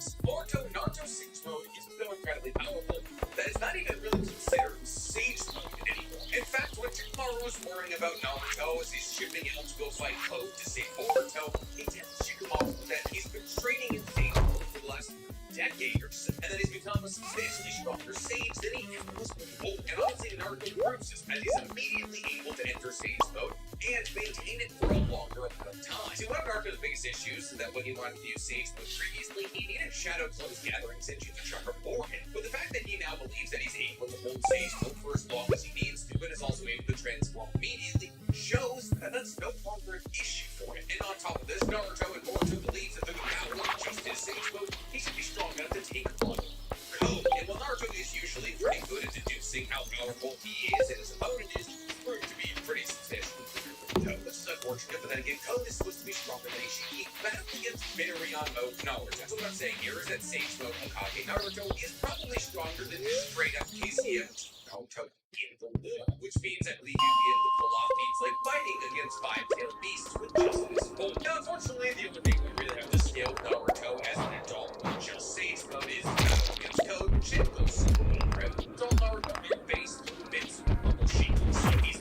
Naruto Sage Mode is so incredibly powerful that it's not even really considered Sage Mode anymore. In fact, when Shikamaru was worrying about Naruto as he's shipping out to go fight Code to save Boruto, he tells Shikamaru that he's been training in Sage Mode for the last decade or so, and that he's become a substantially stronger Sage than he ever was before. And honestly, Naruto proves this, as he's immediately able to enter Sage Mode and maintain it for a longer amount of time. See, one of Naruto's biggest issues is that when he wanted to use Sage Mode previously, he needed Shadow Clone's gathering Senjutsu Chakra for him. But the fact that he now believes that he's able to hold Sage Mode for as long as he needs to, and is also able to transform immediately, shows that that's no longer an issue for him. And on top of this, Naruto and Boruto believes that through the power of just his Sage Mode, he should be strong enough to take on Code. And while Naruto is usually pretty good at deducing how powerful he is and his opponent is, proved to be pretty substantial. Which is unfortunate, but then again, Code is supposed to be stronger than Ishiki, battling against very on mode Naruto. That's what I'm saying here, is that Sage Mode Hokage Naruto is probably stronger than just straight up KCM Naruto in the war, which means I believe you'd be able to pull off feats like fighting against 5-tailed beasts with just this bolt. Now, unfortunately, the only thing we really have to scale Naruto as an adult with just Sage Mode is battle against Code, Shingo's super red. Adult Naruto is based on bits of bubble sheet, so he's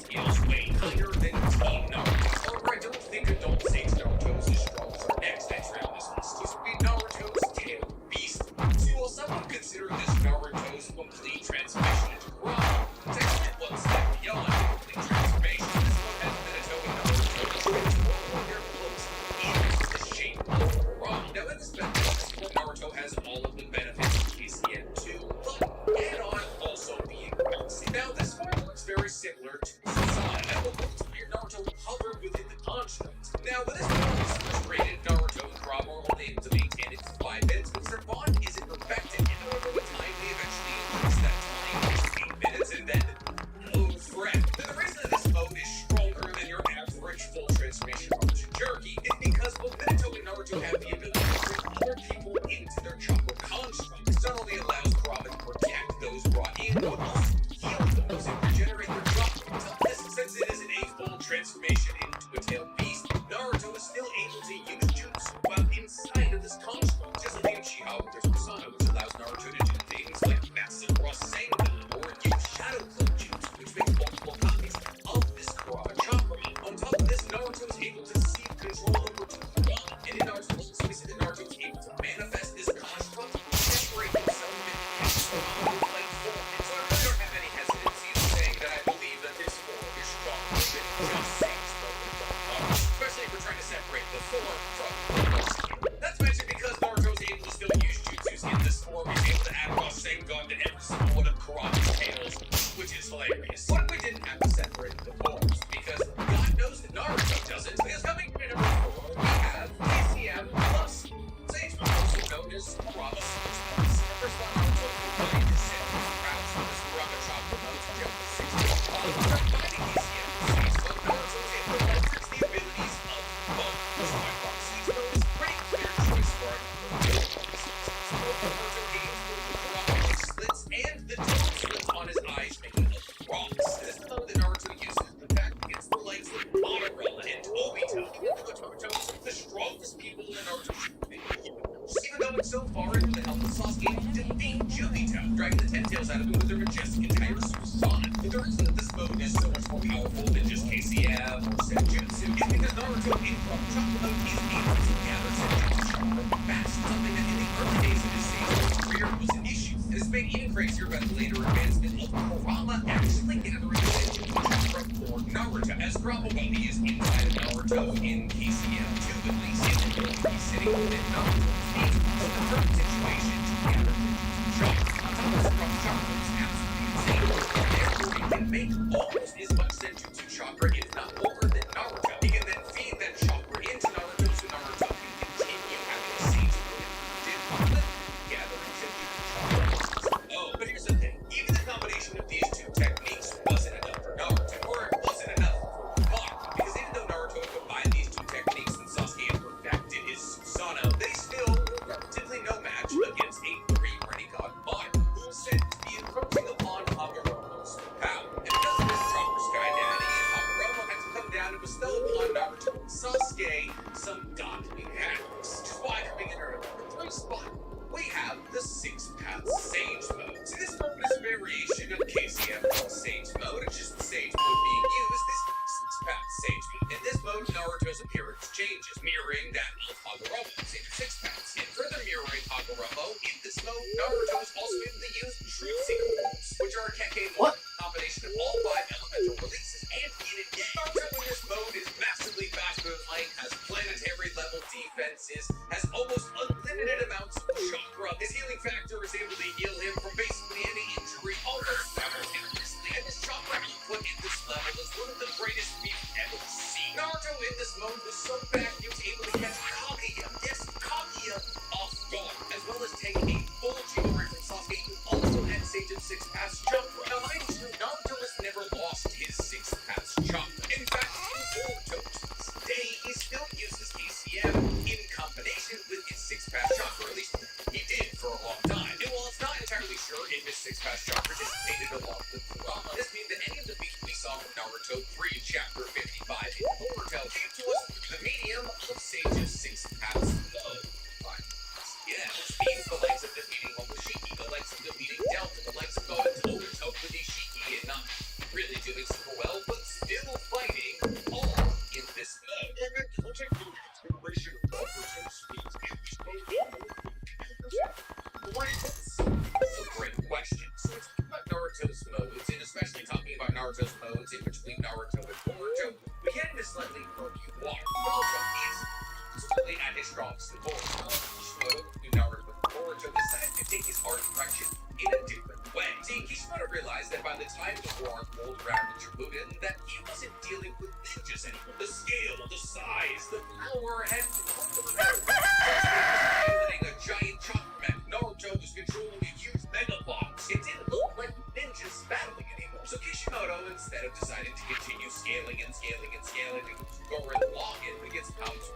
way higher than Team Naruto. However, I don't think adult Sage Naruto is as strong as our next entry on this list. This would be Naruto's Tail Beast. See, while some would consider this Naruto's complete transformation into Brahm, it's actually one step beyond complete transformation. This one has Minato and Naruto transform their clothes into the shape of Brahm. Now, in this method, Naruto has all of the benefits of KCM2, but add-on also being balanced. Now, this one works very similar to Sasana. Now, Naruto hovered within the construct. Now, when this one is frustrated, Naruto and Brahm are only able to maintain it for 5 minutes, because their bond isn't perfected. And however, with time, they eventually increase that time to 8 minutes, and then lose forever. Now, the reason that this mode is stronger than your average full transformation from Jinchuriki is because both Minato and Naruto have the ability to bring other people into their chakra construct. This not only allows Brahm to protect those brought in, but also heal those and regenerate their chakra. Since it isn't a full transformation into a tailed beast, Naruto is still able to use jutsu while inside of this construct, just like Uchiha with their Susanoo, which allows Naruto to do things like massive Rasengan or use Shadow Clone jutsu, which makes multiple copies of this Kurama chakra. On top of this, Naruto is able to seize control over Tokuyama, and in Naruto, so we see that Naruto is able to manifest this construct, separate himself and transform like form. And so I really don't have any hesitancy in saying that I believe that this form is stronger than just Sage Mode. than just KCF or Senjutsu is because Naruto in Chakra Mode is able to gather Senjutsu chakra fast, something that in the early days of his Sage career was an issue. And it's made even crazier by the later advancement of Kurama actually gathering Senjutsu chakra for Naruto, as Kurama is inside of Naruto in KCF 2 at least, he's sitting within Naruto's feet. So the current situation to gather Senjutsu chakra on top of strong chakra is absolutely insane. Therefore, it can make almost as much Senjutsu chakra, if not more, than Naruto. He can then feed that chakra into Naruto so Naruto can continue having a Sage mode gathering Senjutsu chakra. Oh, but here's the thing. Even the combination of these two techniques wasn't enough for Naruto, or it wasn't enough for Hawk, because even though Naruto combined these two techniques and Sasuke had perfected his Susanoo, they still were relatively no match against a pre-Rinnegan Madara, who was said to be encroaching upon Hagoromo's power. And because of this, Chakra Sky Daddy and Hagoromo had to come down and bestow upon Naruto and Sasuke some godly hacks, which is why coming in our number 3 spot, we have the 6-path Sage Mode. So this mode is a variation of KCF Sage Mode. It's just the Sage Mode being used. This 6-path Sage Mode. In this mode, Naruto's appearance changes, mirroring that of Hagoromo's in 6 paths. And further mirroring Hagoromo, in this mode, Naruto is also able to use Truth Seeker moves, which are a Kekkei combination of all 5 elemental releases, and in it, Naruto in this mode is massively faster than light, has planetary level defenses, has almost unlimited amounts of chakra. His healing factor is able to heal him from basically any injury almost simultaneously, and his chakra output at this level is one of the greatest we've ever seen. Naruto in this mode was so fast he was able to catch Kaguya, yes, Kaguya, off guard, as well as take a full Chidori from Sasuke, who also had Sage of 6 paths chakra. Now, mind you, Naruto has never lost his 6 paths chakra. In fact, Naruto to this day, he still uses KCM in combination with his 6 paths chakra, at least he did for a long time. And while it's not entirely sure if his 6 paths chakra dissipated along with Kurama, this means that any of the beats we saw from Naruto pre-chapter 55 in Boruto came to us through the medium of Sage's 6 paths mode. Yeah, which means the likes of defeating Momoshiki, the likes of defeating Delta, the likes of going toe-to-toe with Ishiki and not really doing super well, but still fighting, all in this mode. And then we'll take the consideration of Naruto's speeds in this mode. Why is this? That's a great question. So it's about Naruto's modes, and especially talking about Naruto's modes in between Naruto and Boruto, we get into slightly murky water. Naruto is absolutely at his strongest in Boruto. Naruto and Boruto decided to take his art direction in a different way. See, Kishimoto realized that by the time the war rolled around in Shippuden, that he wasn't dealing with ninjas anymore. The scale, the size, the power, and wielding a giant chakra mech. Naruto was controlling a huge mega box. It didn't look like ninjas battling anymore. So Kishimoto, instead of deciding to continue scaling and Gurren Lagann against pounds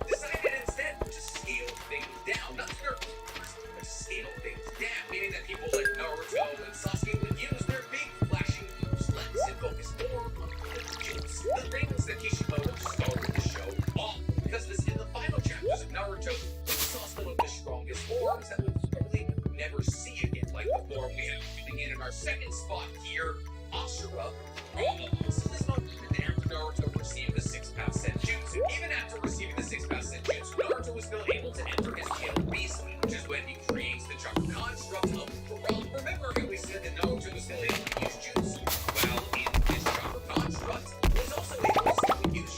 decided instead to scale things down. Not to scale things down, meaning that people like Naruto and Sasuke would use their big flashing moves less and focus more on the juice. The things that Kishimoto started to show off, because this in the final chapters of Naruto, we saw some of the strongest forms that we'll probably never see again, like the form we have coming in our second spot here, Ashura Rama. So this month, after Naruto received the 6-path Senjutsu, even after receiving the 6-path Senjutsu, Naruto was still able to enter his ChiLL state, which is when he creates the chakra construct of Kurama. Remember how we said that Naruto was still able to use jutsu? Well, in this chakra construct, he was also able to use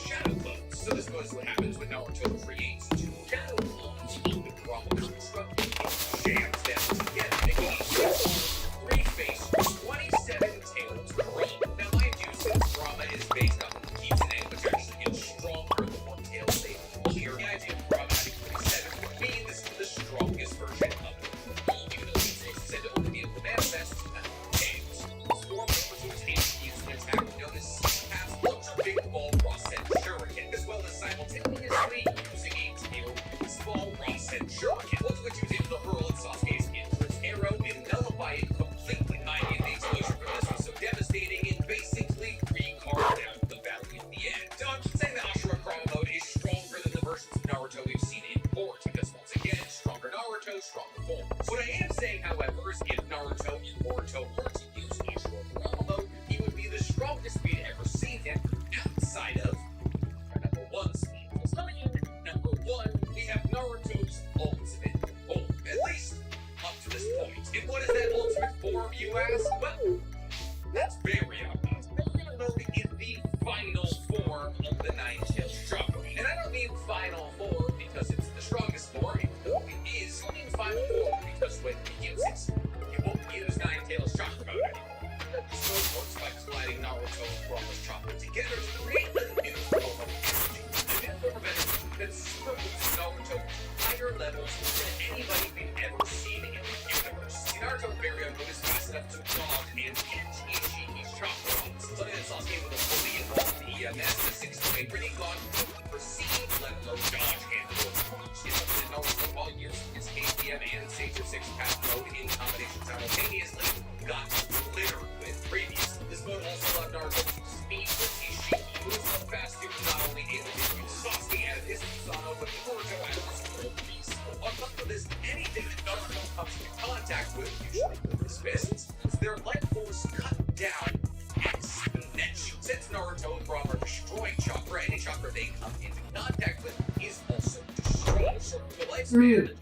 put together to create a new form of energy. A new form of energy that's superboosts Naruto higher levels than anybody we've ever seen in the universe. Naruto very unnoticed fast enough to dodge and catch Ishiki's chakra bombs. Something that Sasuke would have fully involved the EMS to 6 pretty god couldn't perceive, let alone dodge handle. It's something that Naruto all years of his KPM and Sage of 6 path mode in combination simultaneously got littered with previous. This mode also allowed Naruto to speed with Ishiki, who was so fast he was not only able to use Sasuke out of his Susanoo, but Naruto out of his full beast. On top of this, anything that Naruto comes into contact with, usually with his fists, their life force cut down exponentially. Since Naruto and Braum are destroying chakra, any chakra they come into contact with is also destroyed. So the lifespan,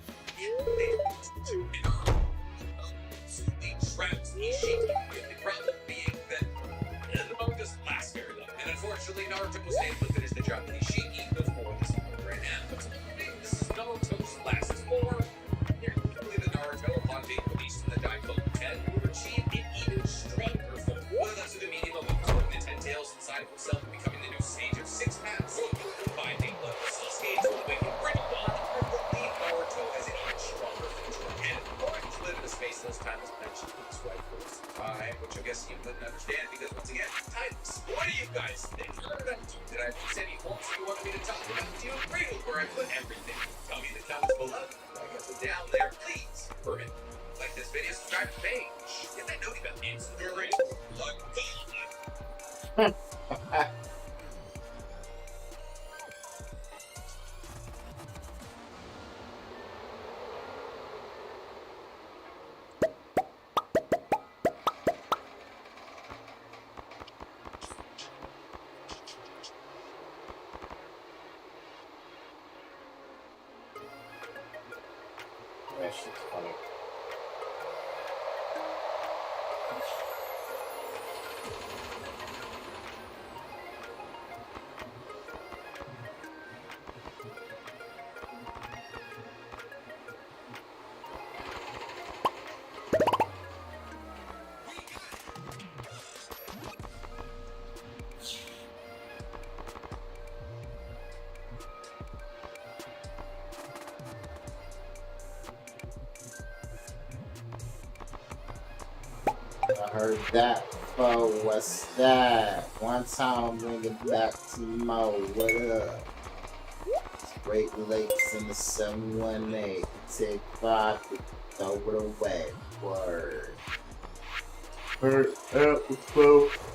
they traps Ishiki, with the problem being that the mode doesn't last very long. And unfortunately, Naruto was able to finish the job with Ishiki before this mode ran out. This is Naruto's last form. Clearly, the Naruto, upon being released from the Daiko 10, would achieve an even stronger form. Whether that's with the medium of absorbing the 10 tails inside of himself and becoming the new Sage of 6 paths, or combining level Sasuke to the wicked pretty god, or will leave Naruto as an even stronger future. And according to live in a space those times mentioned in his wife was time, which I guess you wouldn't understand because once again, timeless. What do you guys think? Did I miss any forms you wanted me to talk about? Do you agree with where I put everything? Tell me in the comments below. I guess it's down there, please. Hurry. Like this video, subscribe to the page. Get that note about instant rating. Like That shit's funny. I heard that. Oh, what's that? One time, bring it back to Mo. What up? Great Lakes in the 718. Take 5 to throw it away. Word. Hurt up with both.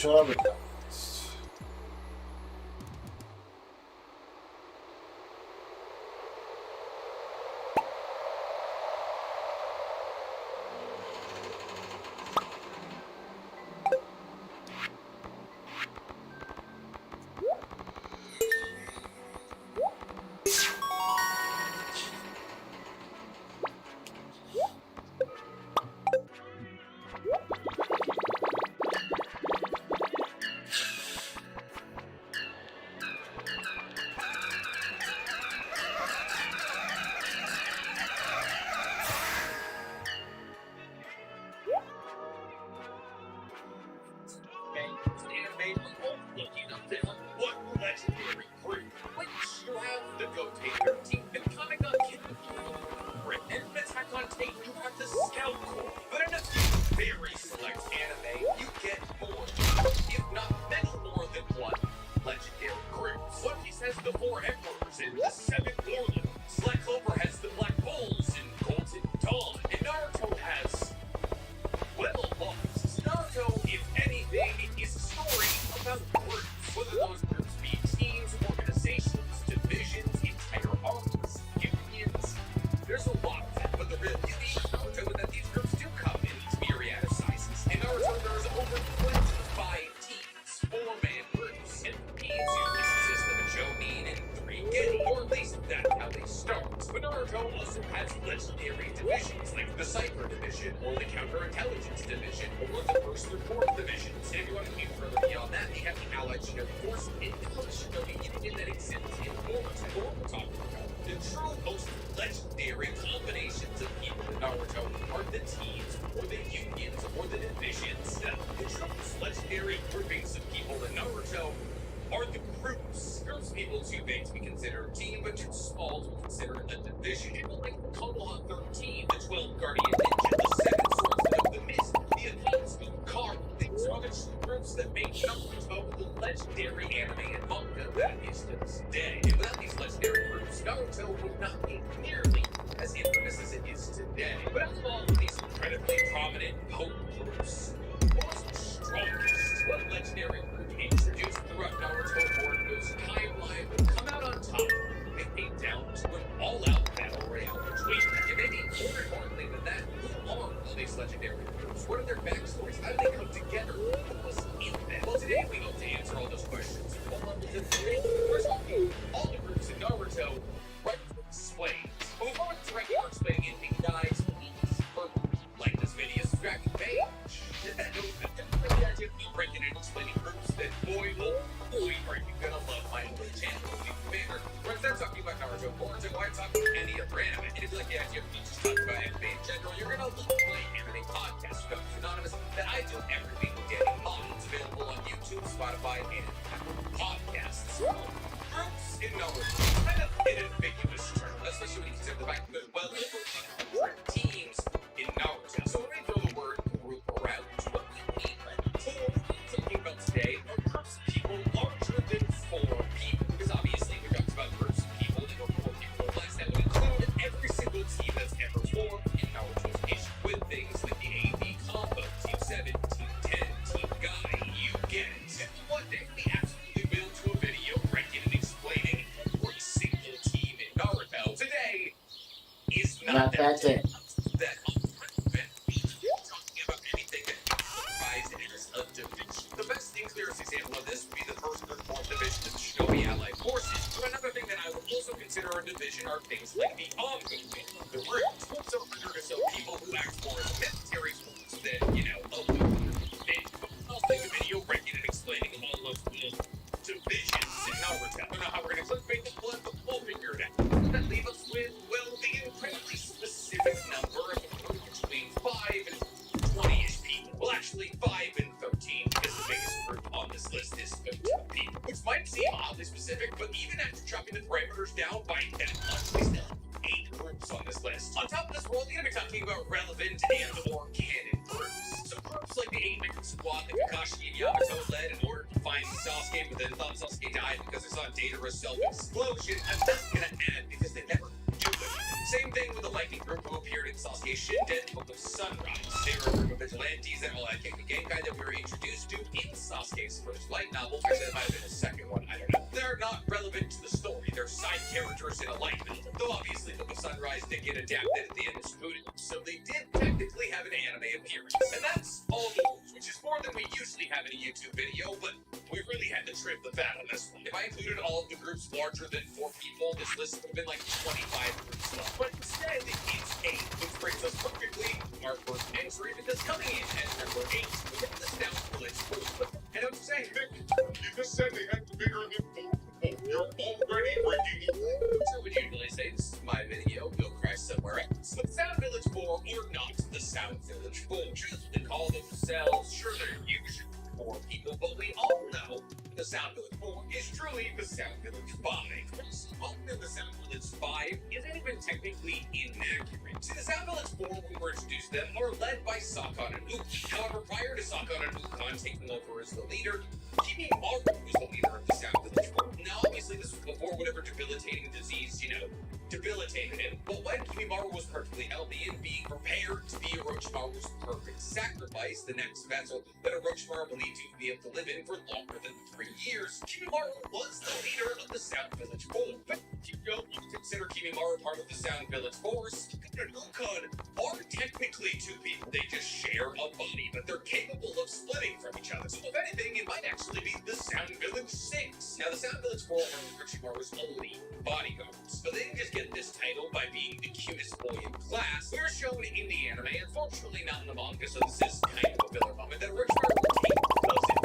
Shut up. What legendary group? Which you have the Goatee 13 and Comic on Kid and Attack on Titan, you have the Scout Corps. But in a very select anime, you get more, if not many more than one legendary group. One Piece has the 4 Emperors and the 7 Warlords. Black Clover has the Black Bulls and Golden Dawn. And Naruto has, well, lost. Naruto, if anything, is a story about groups. Whether those groups be teams, organizations, divisions, entire armies, unions, there's a lot of them. But the real beauty of Naruto is that these groups do come in these myriad of sizes. In Naruto, there's over 25 teams, 4-man groups, and the teams usually consist of a Jonin and 3 Genin, or at least that's how they start. But Naruto also has legendary divisions, like the Cypher Division, or the Counterintelligence Division, or the First Report Divisions. And if you want to get further beyond that, they have the Allied Shinobi Force and the Shinobi Union that exists in Boruto. What we're talking about. The true most legendary combinations of people in Naruto are the teams, or the unions, or the divisions. The true most legendary groupings of people in Naruto are the groups. Groups of people too big to be considered a team, but too small to be considered a division. People like the Konoha 13, the 12 Guardian Ninja, the 7 Swordsmen of the Mist, the Akatsuki Card. These are the true groups that make Naruto the legendary anime and manga that is to this day. And without these legendary groups, Naruto would not be nearly as infamous as it is today. But out of all of these incredibly prominent, potent groups, what's the strongest? What legendary group introduced throughout Naruto Boruto's timeline will come out on top and came down to an all-out battle royale between them? And maybe more importantly than that, who are all these legendary groups? What are their backstories? How do they come together? What was in them? Well, today we hope to answer all those questions. All levels of debate. We're talking all the groups in Naruto, right explained. But before we direct our explaining anything, guys, please like this video, subscribe to the page. Breaking and explaining groups, then boy, oh boy, are you gonna love my own channel. We're gonna start talking about Naruto, Boruto, why talking any other anime. And if you like the idea of me just talking about anime in general, you're gonna love my anime podcast, Stardew Anonymous, that I do every single day. It's available on YouTube, Spotify, and Apple Podcasts. Groups in Naruto, kind of an ambiguous term, especially when you consider the fact that there's well over 100 teams in Naruto. So when we throw the word group around, what we mean by talking about today are groups of people larger than 4 people. Because obviously we talked about groups of people that are 4 people or less. That would include every single team that's ever formed in Naruto's history. With things like the AV combo, Team 7, Team 10, Team Guy, you get it. And one day we absolutely will do a video ranking and explaining every single team in Naruto. Today is not that day. That talking about anything that comprised as a division. The best and clearest example of this would be the First Report Division of the Shinobi Allied Forces. So another thing that I would also consider a division are things like the Ongo, the Roots, so 100 or so people who act more as military force than, a I'll make a video breaking and explaining all of the divisions in Naruto. I don't know how we're going to clickbait this blood, but we'll figure it out. That leaves us with, well, the incredibly specific number of between 5 and 20-ish people. Well, actually, 5 and 13, because the biggest group on this list is 13 people. Which might seem oddly specific, but even after dropping the parameters down by that much, we still have 8 groups on this list. On top of this, we're only going to be talking about relevant and or canon groups. So groups like the 8-man squad that Kakashi and Yamato led in order to find Sasuke, but then thought Sasuke died because they saw Deidara's self-explosion, I'm not going to add because they never do it. Same thing with the Lightning group who appeared in Sasuke's Shinden Book of Sunrise. They're a group of vigilantes that all had Genkai that we were introduced to in Sasuke's first light novel. Actually, that might have been his second one, I don't know. They're not relevant to the story. They're side characters in a light novel. Though obviously Book of Sunrise did get adapted at the end of Shippuden, so they did technically have an anime appearance. And that's all the news, which is more than we usually have in a YouTube video, but we really had to trim the fat on this one. If I included all of the groups larger than 4 people, this list would have been like 25 groups long. But instead, it's 8, which brings us perfectly to our first entry, because coming in at number 8, we have the Snout Village Group. And I'm saying, Vic, You just said they had bigger than 4. You're already breaking it. so would usually say this is my video, you'll crash somewhere else. But Sound Village 4 are not the Sound Village 4. They call themselves, sure they're usually 4 people, but we all know the Sound Village 4 is truly the Sound Village 5. Often the Sound Village 5 isn't even technically inaccurate. See, the Sound Village 4, when we were introduced to them, are led by Sakon and Uki. However, prior to Sakon and Ukon taking over as the leader, Kimimaru was the leader of the Sound Village 4. Now, obviously, this was before whatever debilitating disease, debilitated him. But when Kimimaru was perfectly healthy and being prepared to be Orochimaru's perfect sacrifice, the next vessel that Orochimaru believed to be able to live in for longer than 3 years, Kimimaru was the leader of the Sound Village 4. But you consider Kimimaru part of the Sound Village Force, and Ukon are technically 2 people. They just share a body, but they're capable of splitting from each other. So if anything, it might actually be the Sound Village 6. Now, the Sound Village 4 are Orochimaru's elite bodyguards, but they didn't just get this title by being the cutest boy in class. We're shown in the anime, unfortunately not in the manga, so this is kind of a filler moment, that Orochimaru would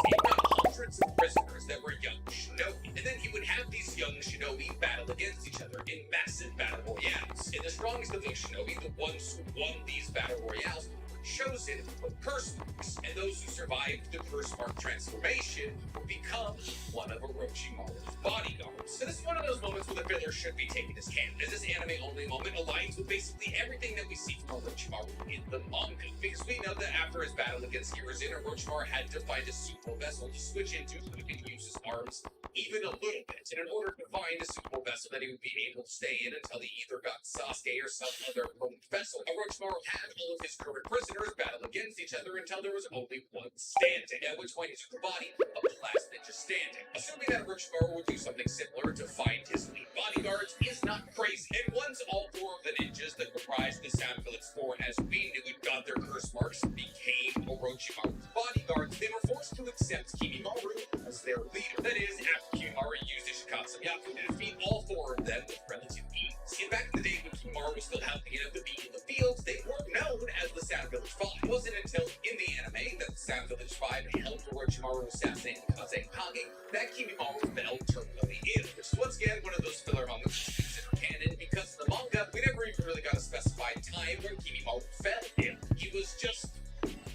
take out hundreds of prisoners that were young shinobi, and then he would have these young shinobi battle against each other in massive battle royales. And the strongest of those shinobi, the ones who won these battle royales, were chosen with curse marks, and those who survived the curse mark transformation would become one of Orochimaru's bodyguards. So this is one of those moments where the filler should be taken as canon, as this anime-only moment aligns with basically everything that we see from Orochimaru in the manga. Because we know that after his battle against Hiruzen, Orochimaru had to find a suitable vessel to switch into so he could use his arms even a little bit. And in order to find a suitable vessel that he would be able to stay in until he either got Sasuke or some other opponent vessel, Orochimaru had all of his current prisoners battle against each other until there was only one standing, at which point he took the body of the last ninja standing. Assuming that Orochimaru would do something similar to find his lead bodyguards is not crazy. And once all 4 of the ninjas that comprised the Sound Village 4, as we knew it, got their curse marks, became Orochimaru's bodyguards, they were forced to accept Kimimaru as their leader. That is, after Kimimaru used his Shikatsu-Yaku to defeat all 4 of them with relative ease. See, back in the day when Kimimaru was still helping enough to be in the fields, they were known as the Sound Village 5. It wasn't until in the anime that the Sound Village 5 helped Orochimaru assassinate Kazekage that Kimimaru fell terminally ill. Which is once again one of those filler moments to consider canon, because in the manga, we never even really got a specified time when Kimimaru fell ill. He was just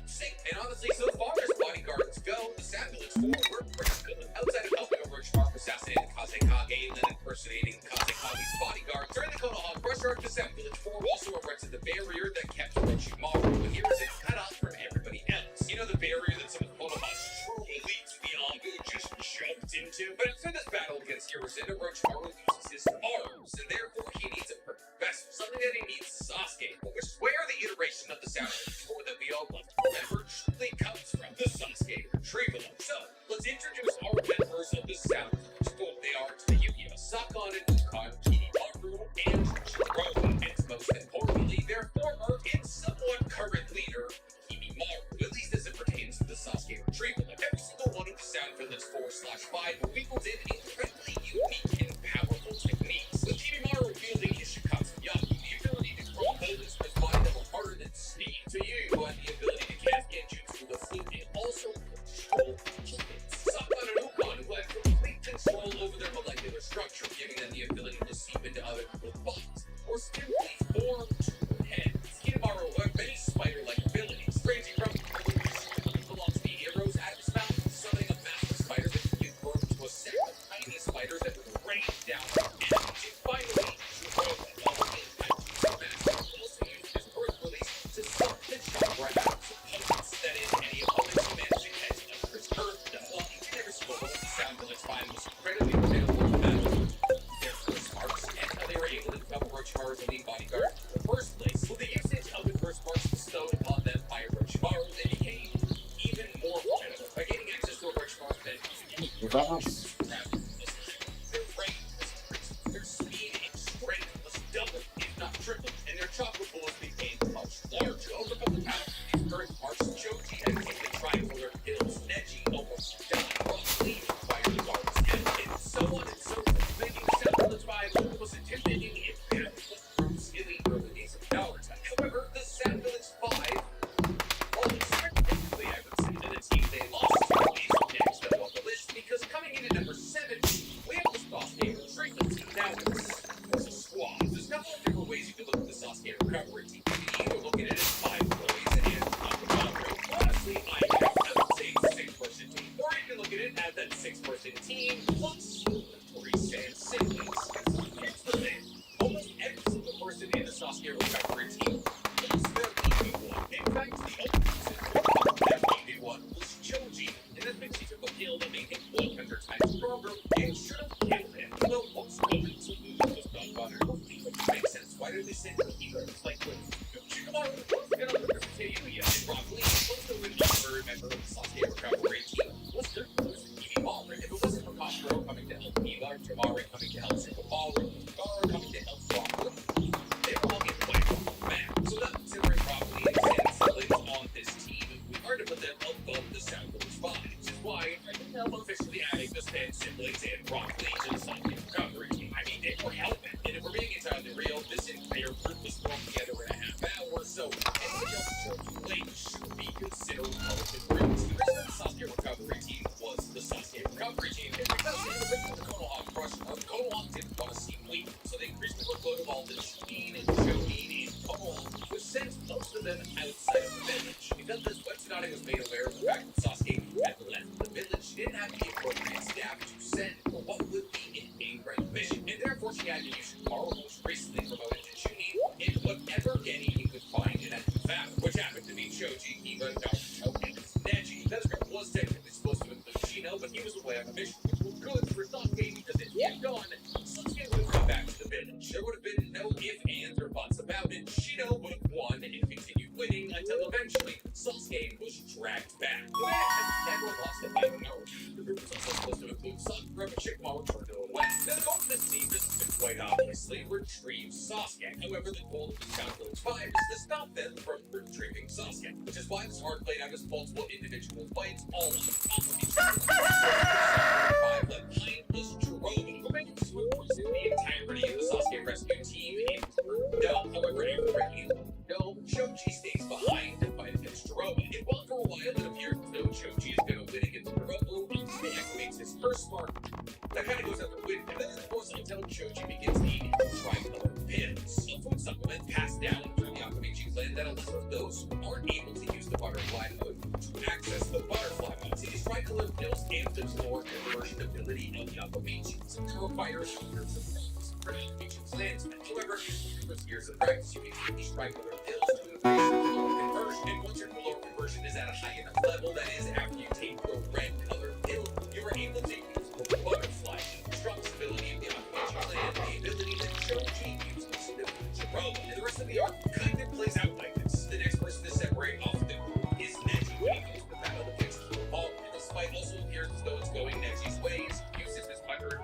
sick. And honestly, so far as bodyguards go, the Sound Village 4 were pretty good. Outside of helping Orochimaru assassinate Kazekage and then impersonating Kazekage's bodyguards, during the Konoha Crush arc, the Sound Village 4 also erected the barrier that kept Orochimaru when Hiruzen cut off from everybody else. You know, the barrier that some of Konoha's true elites beyond just jumped into? But after this battle against Hiruzen, Orochimaru loses his arms, and therefore he needs a perfect vessel, something that he needs Sasuke, which is where the iteration of the Sound Village 4 that we all love to remember truly comes from, the Sasuke retrieval. So, let's introduce our members of the Sound Village 4. They are Yu-Gi-Oh! Sakon and Ukon, Kimimaru, and ChiLL. And most importantly, their former and somewhat current leader, Kimimaru, at least as it pertains to the Sasuke retrieval. Every single one of the Sound Village 4/5 were wielded incredibly unique and powerful techniques. With Kimimaru wielding his Shikatsu-Yaku, the ability to control bullets with his body that were harder than steam. To you, who had the ability to cast genjutsu with the flute and also control kids. Sakon and Ukon, who had complete control over their molecular structure, giving them the ability to seep into other people's bodies, or simply form 2 heads. Kimimaru, who had many spider-like abilities, ranging from velocity arrows out of his mouth, summoning a massive spider that could give birth to a set of tiny spiders that would rain down on enemies, and finally, also used his birth release to suck the chakra out of opponents. That is, any opponents who managed to catch an unperturbed while each and every single one of the Sound Village 5 was incredibly available to battle their curse marks, and how they were able to become Orochimaru's elite bodyguard in the first place. With the usage of fast. Their range has increased, their speed and strength was doubled, if not tripled, and their chocolate bullets became much larger. Over the past current March, Choji had taken tricolor pills, Neji almost died, Rock Lee fired the guards, and so on and so forth, making Several of Five was intimidating and bad groups in the early days of Dollar Time. However, the Sad Village 5, although technically I would say that a team they lost to is next up on the list, because coming in at number 7, we have the Sasuke Treatment. Now, there's a squad. There's a couple of different ways you can look at the Sasuke recovery team. You can either look at it as 5 boys and honestly, I would say 6-person team. Or you can look at it as that 6-person team plus 3 Sand siblings. Here's the thing. Almost every single person in the Sasuke recovery team is their EV1. In fact, the only person that EV1 was Choji, and that makes he took a pill that made him 100 times stronger and should have killed him. Although what's going to lose was not butter. Which makes sense. Why did they send him either? It's like when Shikamaru and other Teyuya and Rock Lee also would never remember the Sasuke recovery team was their first Ibarra. If it wasn't for Koshiro coming to help Ibar, Tamare coming to help Shikamaru, Gara coming to help Rock Lee, they were all getting wiped off the map. So not considering Rock Lee and Sand siblings on this team, we hard to put them above the Sound Village 5, which is why I think I'm officially adding the Sand siblings and Rock Lee to the Sasuke recovery team. I mean, they were helping, and if we're being entirely real, this entire group was thrown together in a half hour, so anybody else who late should be considered part of the group. The reason the Sasuke recovery team was the Sasuke recovery team is because they were with the Konoha crush, or the Konoha didn't want to see weak, so they increased the workload of all the Shinin and Shonin and Konoha, which sent most of them outside of the village. Because this web Tsunade was made aware of the fact that Sasuke had left the village, she didn't have the appropriate staff to send for what would be an A-rank mission, and therefore she had to use Shikamaru, who was recently promoted to Chunin, in whatever Genny he could find in that found, which happened to be Choji, Iba, Naruto, and Neji. That script was technically supposed to include Shino, but he was away on the mission, which was good for Sasuke because if he had gone, Sasuke would have come back to the village. There would have been no ifs, ands, or buts about it. Shino would have won and continued winning until eventually Sasuke was dragged back. The man has never lost a fight in Naruto. The group was also supposed to include Sakura, but Shikamaru turned it away. Now, the goal of this team is to quite obviously retrieve Sasuke. However, the goal of the Sound Village 5 is to stop them from retrieving Sasuke, which is why this arc played out as multiple individual fights all on top of each other. 5 left behind was Jerome, who made his moves in the entirety of the Sasuke rescue team in no, however, no, Choji stays behind to fight against Jerome. And while for a while it appears as though Choji is going to win against Jerome, he activates his first spark. That kind of goes out the window, and then of course until Choji begins eating tricolor pills, a food supplement passed down through the Akamichi clan that allows those who aren't able to use the butterfly mode to access the butterfly mode. See, these tricolor pills aim to explore the conversion ability of the Akamichis. It requires years of practice for Akamichi clans. However, with years of practice, you can take these tricolor pills to increase your color conversion, and once your color conversion is at a high enough level, that is, after you take the red color pill, you are able to use the butterfly, the strongest ability of the Akamichi clan, the ability that Choji uses to Jerome. And the rest of the arc kind of plays out like this. The next person to separate off the group is Neji when he goes to battle against Killball. And this fight also appears as though it's going Neji's ways. He uses his 128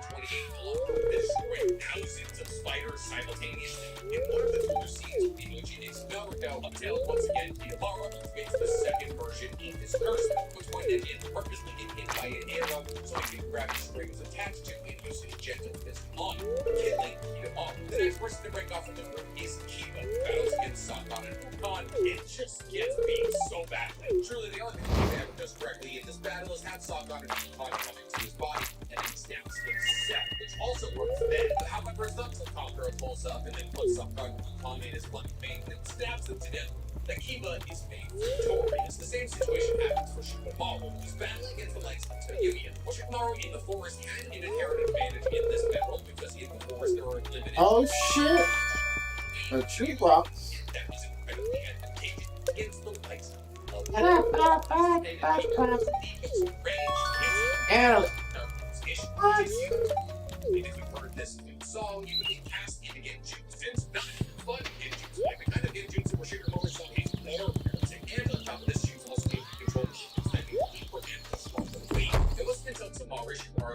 block to destroy thousands of spiders simultaneously. In one of the cooler scenes with Imochi takes Naruto until once again Killball activates the second version of his curse, which when Neji is purposely hit by an arrow so he can grab the strings attached to and use his gentle fist on, killing Killball. The next person to break off from the group is Kiba, who battles against Sakon and Ukon, and just gets beat so badly. Truly, the only thing Kiba ever does correctly in this battle is have Sakon and Ukon coming to his body, and then snaps himself, which also works then. However, it's not until Conqueror pulls up and then puts Sakon and Ukon in his bloody vein and stabs them to death that Kiba is made victorious. The same situation happens for Shikamaru, who is battling against the likes of Teyuya. Well, Shikamaru in the forest had an inherent advantage in this battle because in the forest there are limited... Oh shit! A tree blocks. That was incredibly advantageous against the likes of... And if you've heard this song, you would be cast into Genjutsu. It's not fun Genjutsu, like the kind of Genjutsu where Shikamaru song is more realistic. And on top of this, she's also able to control the spending deeper and stronger weight. It wasn't until Tamare Shikamaru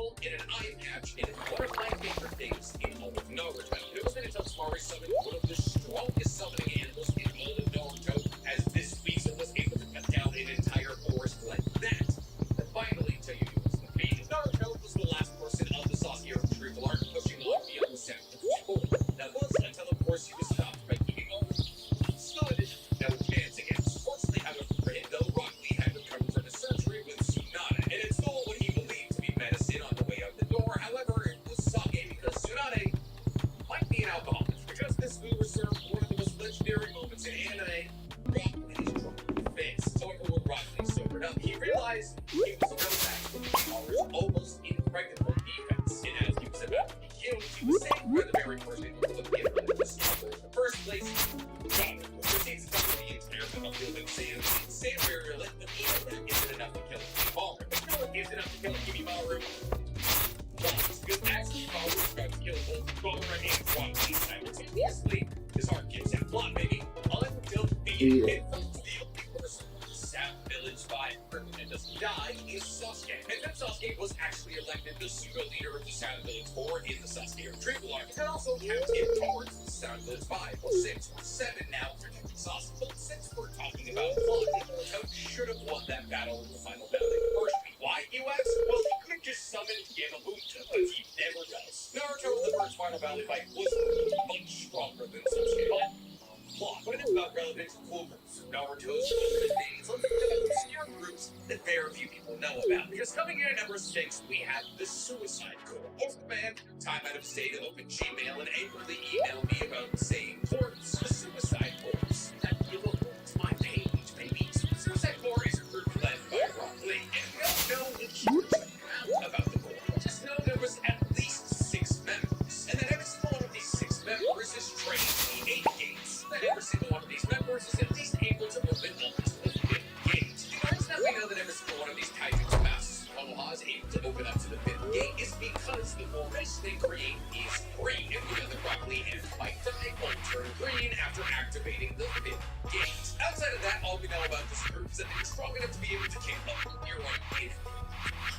invisible in an eye patch, and it's one of my favorite things in all of Naruto. It wasn't until Safari summoned one of the strongest summoning animals in all of Naruto, as this weasel was able to cut down an entire forest like that finally tell you who was the beat. Naruto was the last person of the Sasuke retrieval arc pushing on beyond the 7th. That was until, of course, he was stopped by keeping on. Stood no chance against. Fortunately, however, for him, though, Rock Lee had recovered from his surgery with Tsunade, and it stole what he believed to be medicine on the way out the door. However, it was sake because Tsunade might be an alcoholic. Because this we were served one of the most legendary moments in anime. Rock Lee's drunk fist. However, when Rock Lee sobered up, he realized he was no match for Power's almost impregnable defense. And as he was about to be killed, he was saved by the very person who was the gift that was stronger in the first place. God proceeds to cover the entire battlefield in sand. Sand barrier let them know that isn't enough to kill Kimimaro. But no, it isn't enough to kill Kimimaro. Because actually, Kimimaro was about to kill both Gomora and Rock Lee simultaneously. His heart gives that plot, baby. Until being hit from the only person who the Sap Village 5 that doesn't die is Sasuke. And then Sasuke was actually elected the pseudo leader of the Sap Village 4 in the Sasuke retrieval arc. And also counts him towards the Sap Village 5 or 6 or 7 now for Sasuke. But since we're talking about plot, Naruto should have won that battle in the final battle first. Why, you ask? Well, he could have just summoned Yamabuta, but he never does. Naruto in the first final battle fight was much stronger than Sasuke. Plot, but it's about relevant to cool groups. Naruto's ultimate days, let's think about obscure groups that very few people know about. Because coming in at number 6, we have the Suicide Corps. Most man time out of state to open Gmail and angrily email me about saying corpse, the Suicide Corps. That you look to my page, baby. Suicide Corps is a group led by Rock Lee, and we don't know the huge amount about the Corps. Just know there was at least 6 members, and that every single one of these 6 members is trained in the 8 gates. That every single one of these members is at least able to open up to the 5th gate. The reason that we know that every single one of these Taijutsu masters of Konoha is able to open up to the 5th gate is because the formation they create is green, and we know that Rock Lee and Mike Dai will turn green after activating the 5th gate. Outside of that, all we know about this group is that they're strong enough to be able to kick up meteorite in.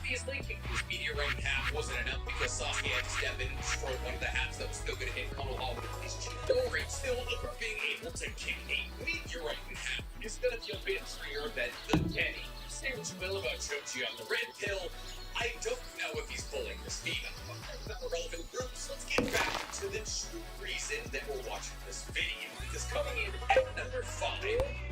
Obviously, kicking this meteorite in half wasn't enough because Sasuke had to step in and destroy one of the halves that was still going to hit Konoha with his Chidori. Still, the group being able to kick a meteorite in half is going to feel a bit freer than the Kenny. Say what you will about Choji on the red pill, I don't know if he's pulling this feat up. But the relevant groups, let's get back to the true reason that we're watching this video. Because coming in at number 5,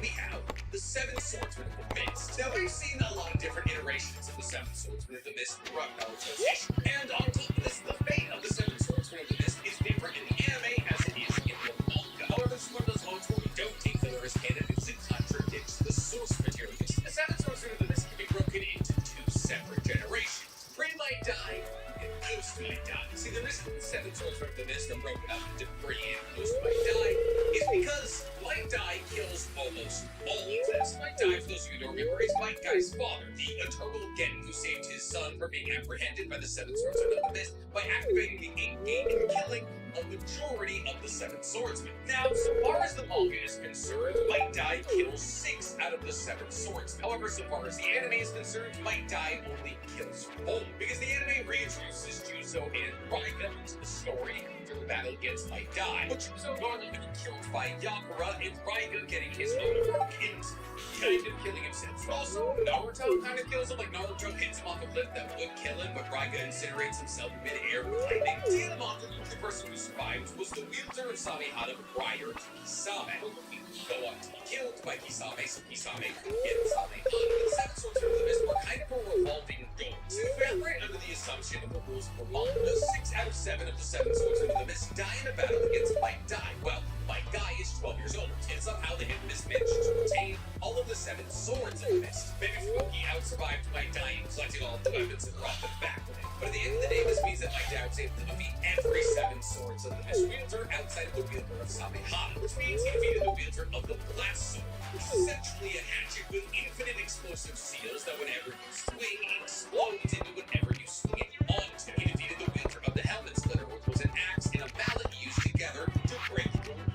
we have the 7 Swordsmen of the Mist. Now, we've seen a lot of different iterations of the 7 Swordsmen of the Mist throughout Naruto's history. And on top of this, the fate of the 7 Swordsmen of the Mist is different in the anime as it is in the manga. However, it's one of those moments where we don't take filler as canon because it contradicts the source material. The 7 Swordsmen of the Mist can be broken into 2 separate generations. Pre might die, and Ghost might die. See, the reason the 7 Swordsmen of the Mist are broken up into Pre and Ghost might die is because Might Die kills almost all of them. Might Die, for those of you who don't remember, is Might Guy's father, the eternal Genin who saved his son from being apprehended by the 7 Swordsmen of the Mist by activating the 8th gate and killing a majority of the 7 Swordsmen. Now, so far as the manga is concerned, Might Die kills 6 out of the 7 swordsmen. However, so far as the anime is concerned, Might Die only kills 4. Because the anime reintroduces Juzo and Raiga into the story after the battle against Might Die, with Juzo normally being killed by Yakura and Raiga getting his own work and kind of killing himself. Also, Naruto kind of kills him, like Naruto hits him off a cliff that would kill him, but Raiga incinerates himself in mid-air with lightning. See, the manga, the person who survived was the wielder of Samehada prior to Kisame. He would go on to be killed by Kisame, so Kisame could get Samehada. The 7 Swordsmen of the Mist were kind of a revolving door. So if we operate under the assumption of the rules of the manga, 6 out of 7 of the 7 Swordsmen of the Mist die in a battle against Might Die. Well, Might Die is 12 years old, and somehow the hit Mist managed to retain all of the 7 swords of the Mist. Maybe Fuki out-survived Might Die and collected all of the weapons and brought them back with him. But at the end of the day, this means that Might Die was able to defeat every 7 swords of the Mist wielder outside of the wielder of Samehada, which means he defeated the wielder of the Blast Sword, which is essentially a hatchet with infinite explosive seals that whenever you swing, explodes into whatever you swing it onto. He defeated the wielder of the Helmet Splitter, which was an axe and a mallet used together to break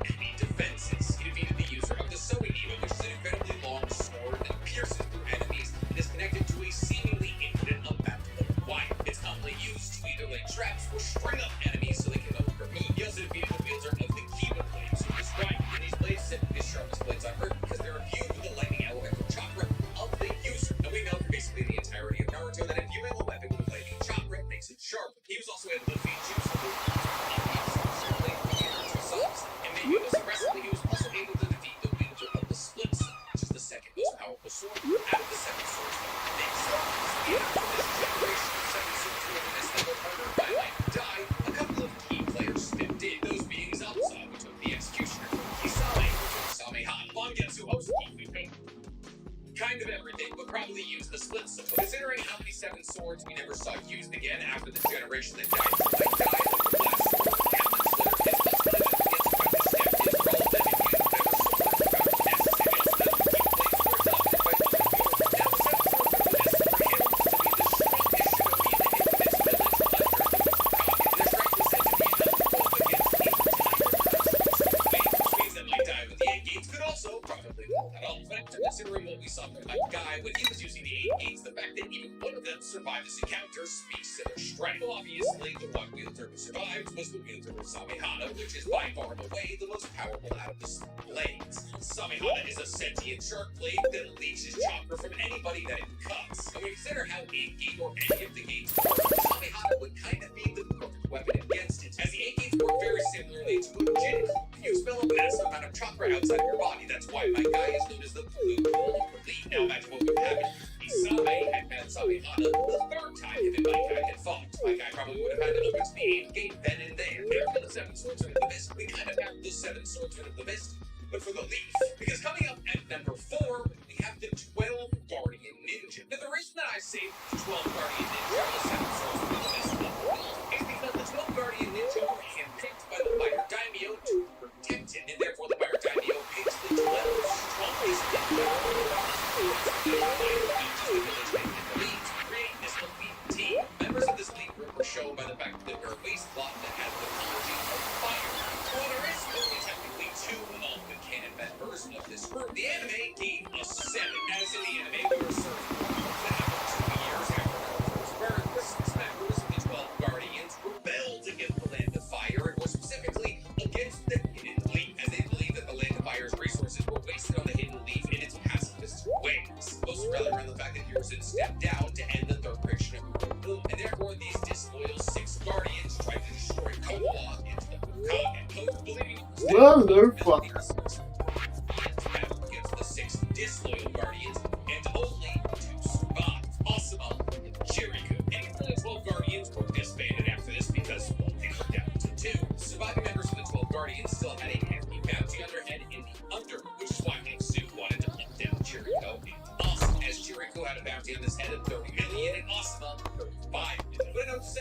enemy defenses. He defeated the user of the Sewing Needle, which is an incredibly long sword that pierces through enemies and is connected to a seemingly infinite amount of wire. It's commonly used string up enemies so they can remove. He also defeated the wielder of the Kiba blades, who described in these blades said the sharpest blades on Earth because they're imbued with the lightning elemental chakra of the user. And we know for basically the entirety of Naruto that imbuing a weapon with lightning chakra makes it sharp. He was also able to defeat Jutsu, and maybe most impressively, he was also able to defeat the wielder of the split sword, which is the second most powerful sword out of the seven swords that were mixed. And after this generation of seven swords were missed that were murdered by Light and Die, a couple of key players stepped in, those being Zabuza, who took the executioner, Kisame, who took Samehan, Mangetsu, Hoshiki, who kind of everything, but probably used the split sword. Considering how many seven swords we never saw used again after this generation that died, Light died of the last sword, considering what we saw from that guy when he was using the 8 gates, the fact that even one of them survived this encounter speaks to their strength. Well, obviously, the one wielder who survived was the wielder of Samehana, which is by far and away the most powerful out of the blades. Samehana is a sentient shark blade that leeches chakra from anybody that it cuts. And when you consider how 8 gate or any of the gates work, Samehana would kind of be the perfect weapon against it, as the 8 gates work very similarly to a jin. You expel a massive amount of chakra outside of your body. That's why my guy is known as the blue elite. Now imagine what would happen if Isame had met Samehana the third time him and my guy had fought. My guy probably would have had to open to the 8 gate then and there. After the 7 swordsmen of the mist, we kind of have the 7 swordsmen of the mist, but for the leaf. Because coming up at number 4, we have the 12 Guardian Ninja. Now the reason that I say the 12 Guardian Ninja are the 7 swordsmen of the mist is because the 12 Guardian Ninja were handpicked by the Fire Daimyo to protect it, and therefore the Fire Daimyo picks the 12 strongest ninja to create this elite team. Members of this elite group were shown by the fact that they're a waste block that has the technology of fire. While there is only technically 2 of the canon members of this group, the anime gave us 7. As in the anime, we were served that after 2 years after Naruto's birth, the 6 members of the 12 Guardians rebelled against the Land of Fire, and more specifically against the Hidden Leaf, as they believed that the Land of Fire's resources were wasted on the Hidden Leaf in its pacifist ways. Most rally around the fact that Hiruzen stepped down to end the third prediction of Urubu, and therefore these disloyal 6 Guardians tried to destroy Konoha into the Hokage, and Konoha believing Motherfucker. against the 6 disloyal Guardians, and only 2 survived. Asuma and Chiriku. And even the 12 Guardians were disbanded after this because, well, they were down to 2. Surviving members of the 12 Guardians still had a hefty bounty on their head in the Under, which is why Mixu wanted to hunt down Chiriku and Asuma, as Chiriku had a bounty on his head of 30 million and Asuma 35 million. But I know what you're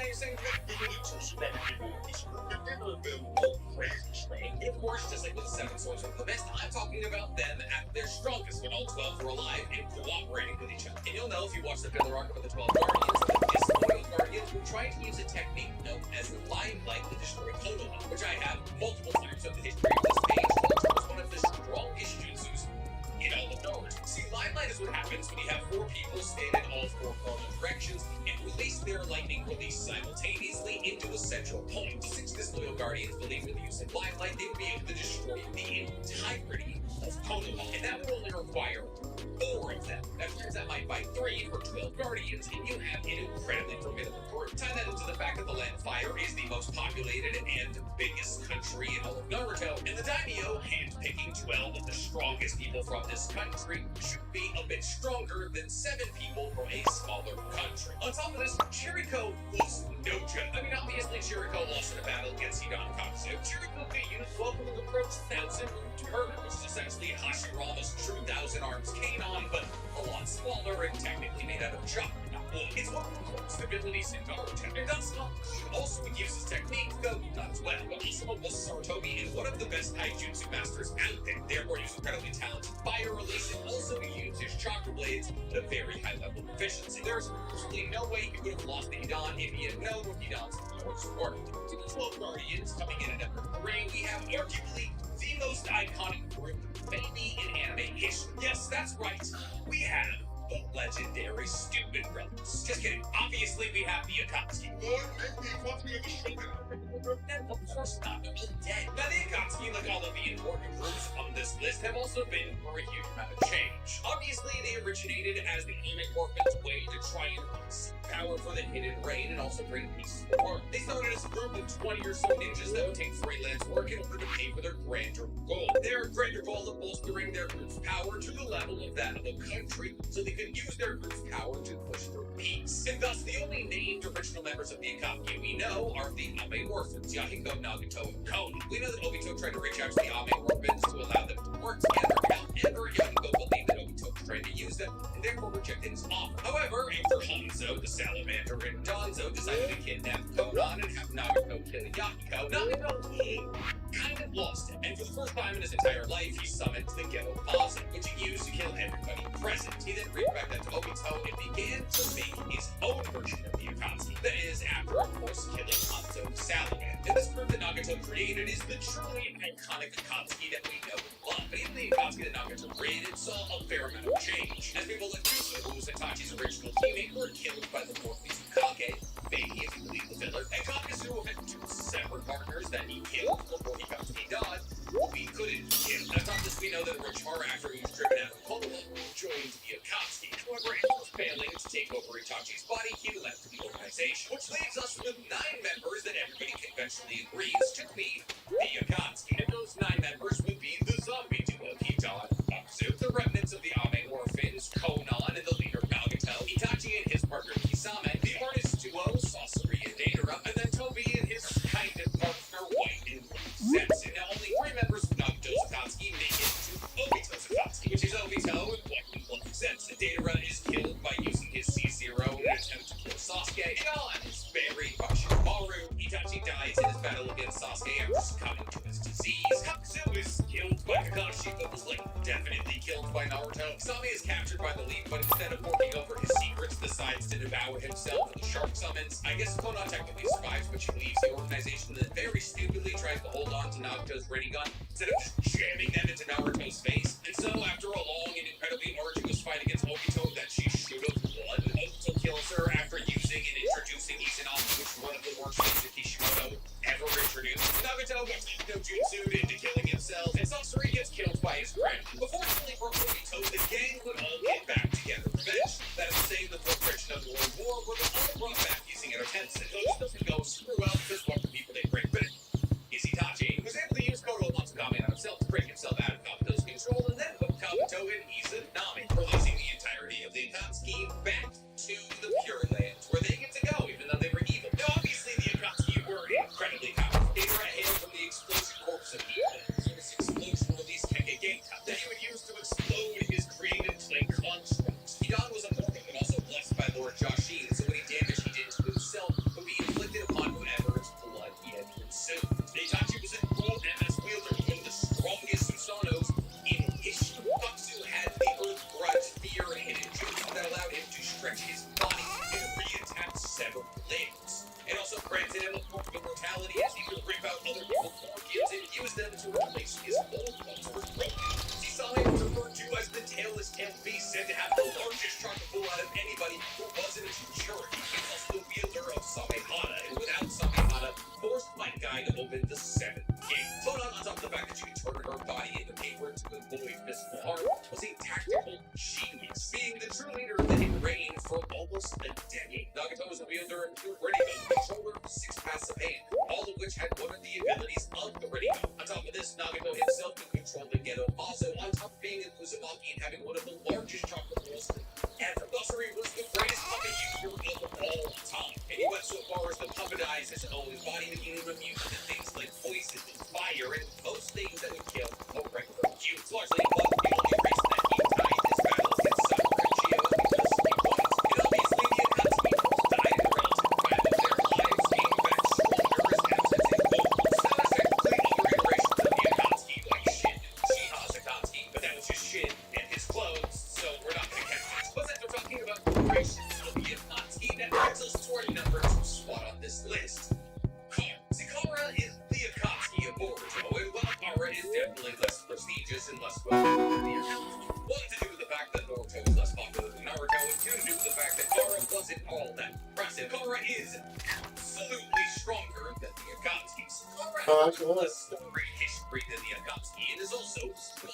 saying, of course, just like with the 7 swords of the mist, I'm talking about them at their strongest when all 12 were alive and cooperating with each other. And you'll know if you watch the filler arc of the 12 Guardians, the disloyal Guardians were trying to use a technique known as Limelight to destroy Konoha, which I have multiple times on the history of this page. It was one of the strongest jutsus in all of Naruto. See, Limelight is what happens when you have 4 people stand in all 4 cardinal directions and release their lightning release simultaneously into a central point. The 6 disloyal Guardians believed with the use of Limelight, they would be able to destroy the entirety of Konoha, and that would only require 4 of them. That means that might fight 3 for 12 Guardians, and you have an incredibly formidable group. Tie that into the fact that the Land of Fire is the most populated and biggest country in all of Naruto, and the Daimyo, handpicking 12 of the strongest people from this country, should be a bit stronger than 7 people from a smaller country. On top of this, Chirico was no joke. I mean, obviously Chirico lost in a battle against Hidan Katsu. Chirico could use welcome to approach 1,000 Turner, which is essentially Hashirama's true 1,000 arms Kanon, but a lot smaller and technically made out of chakra. It's one of the coolest abilities in Naruto, and Asuma should also use his technique, though not as well. But Asuma was Sarutobi and one of the best taijutsu masters out there. Therefore, he was incredibly talented fire release, and also he used his chakra blades at a very high level of efficiency. There's absolutely no way he would have lost the Hidan if he had known what Hidan's powers were. To the 12 Guardians, coming in at number 3, we have arguably the most iconic group maybe in anime history. Yes, that's right. We have the legendary Stupid Brothers. Just kidding. Obviously, we have the Akatsuki. list have also been for a huge amount of change. Obviously, they originated as the Amic Orphans' way to try and seek power for the Hidden Rain and also bring peace to the world. They started as a group of 20 or so ninjas that would take freelance work in order to pay for their grander goal. Their grander goal of bolstering their group's power to the level of that of a country, so they could use their group's power to push through peace. And thus, the only named original members of the Akatsuki we know are the Ame Orphans, Yahiko, Nagato, and Kona. We know that Obito tried to reach out to the Ame Orphans to allow them to work together. However, Yahiko believed that Obito was trying to use them, and therefore rejected his offer. However, after Hanzo, the Salamander, and Danzo decided to kidnap Konan and have Nagato kill Yahiko, Nagato kind of lost him, and for the first time in his entire life, he summoned the Ghetto Posse, which he used to kill everybody present. He then reached back that to Obito and began to make his own version of the Akatsuki. That is, after, of course, killing Hanzo the Salamander. And this group that Nagato created is the truly iconic Akatsuki that we know and love. But even the Akatsuki that Nagato created saw a fair amount of change, as people like Yusuke, who was Itachi's original teammate, were killed by the fourth Mizukage, maybe if you believe the filler, and Kakuzu had two separate partners that he killed before he got to be done, we couldn't kill. On top of this, we know that Orochimaru, after he was driven out of Konoha, joined the Akatsuki. However, after failing to take over Itachi's body, he left the organization, which leaves us with 9 members that everybody conventionally agrees to be the Akatsuki. And those 9 members would be the zombie duo, Hidan, Kakuzu, the remnants of the Ame Orphans, Konan, and the leader Nagato, Itachi and his partner Kisame, the artist duo, Sasori and Deidara, and then Tobi and his kind of partner, White and Zetsu. Now, only 3 members of Nagato's Akatsuki make it to Obito's Akatsuki, which is Obito and White and Zetsu. Deidara is killed by using his C0 in an attempt to kill Sasuke. Hidan is buried by Shikamaru. Itachi dies in his battle against Sasuke after succumbing to his disease. Kakuzu is killed by Kakashi, but was definitely killed by Naruto. Kisame is captured by the lead, but instead of forking over his secrets, decides to devour himself with the shark summons. I guess Konan technically survives, but she leaves the organization and very stupidly tries to hold on to Nagato's Ready Gun instead of just jamming them into Naruto's face. And so, after a long and incredibly arduous fight against Obito that she should have won, Obito kills her after using and introducing Izanami, which is one of the worst things that Kishimoto ever introduced. Nagato gets no jutsu'd into killing himself, and Sasori gets killed by his friend. Unfortunately for Obito, the gang would all get back together. Revenge, that is to say, the frustration of the World War, were all brought back using Inotensen. Those doesn't go super well because one of the people they bring back is Itachi, who was able to use Kodo Matsukami on himself to break himself out of Kabuto's control, and then hook Kabuto and Izanami, releasing the entirety of the Akatsuki back to the Pure Lands, where they get to go, even though they were evil. Now, obviously, the Akatsuki were incredibly powerful. Deidara hailed from the explosive corpse of Hidan, so this explosion released Kekegeka that he would use to explode his created clay constructs. Hidan was a mortal, but also blessed by Lord Jashin, so any damage he did to himself would be inflicted upon whoever's blood he had consumed. Itachi was a cool MS wielder, one of the strongest Susanos in history. Kakuzu had the Earth Grudge, fear, and hidden jutsu that allowed him to stretch his body and re-attack several limbs. It also granted him a form of immortality as he could rip out other people's organs and use them to replace his old ones with broken. Kisame was referred to as the tailless tailed beast, said to have the largest chakra pool out of anybody who wasn't a Jinchuriki. He was also the wielder of Samehana, and without Samehana, forced Might Guy to open the 7th gate. Konan, on top of the fact that she could turn her body into paper to avoid physical harm, was a tactical genius, being the true leader of the Hidden Rain for almost a decade. Nagato was a wielder of the Ready Gun, controller of 6 passive hand, all of which had one of the abilities of the Ready Gun. On top of this, Nagato himself could control the Ghetto, also on top of being a Uzumaki and having one of the largest chakra pools ever. Sasori was the greatest puppet user of all time, and he went so far as to puppetize his own body, making him immune to things like poison and fire and most things that would kill a regular human. Largely, but the only reason that he tied his battle against Sakura and Chio is because he won. And obviously, the Akatsuki both died in relative private, their lives being back stronger as absence in both. So that is technically other iterations of the Akatsuki, like Shin and Shiha's Akatsuki, but that was just Shin and his clothes, so we're not going to catch this. But since we're talking about iterations of the Akatsuki, that brings us to our number 2 spot on this list. Kara is the Akatsuki of Boruto, and while Kara is definitely less prestigious and less well-known than the Akatsuki, one to do with the fact that Boruto is less popular than Naruto, and 2 to do with the fact that Kara wasn't all that impressive. Kara is absolutely stronger than the Akatsuki. Kara has less story history than the Akatsuki, and is also strong.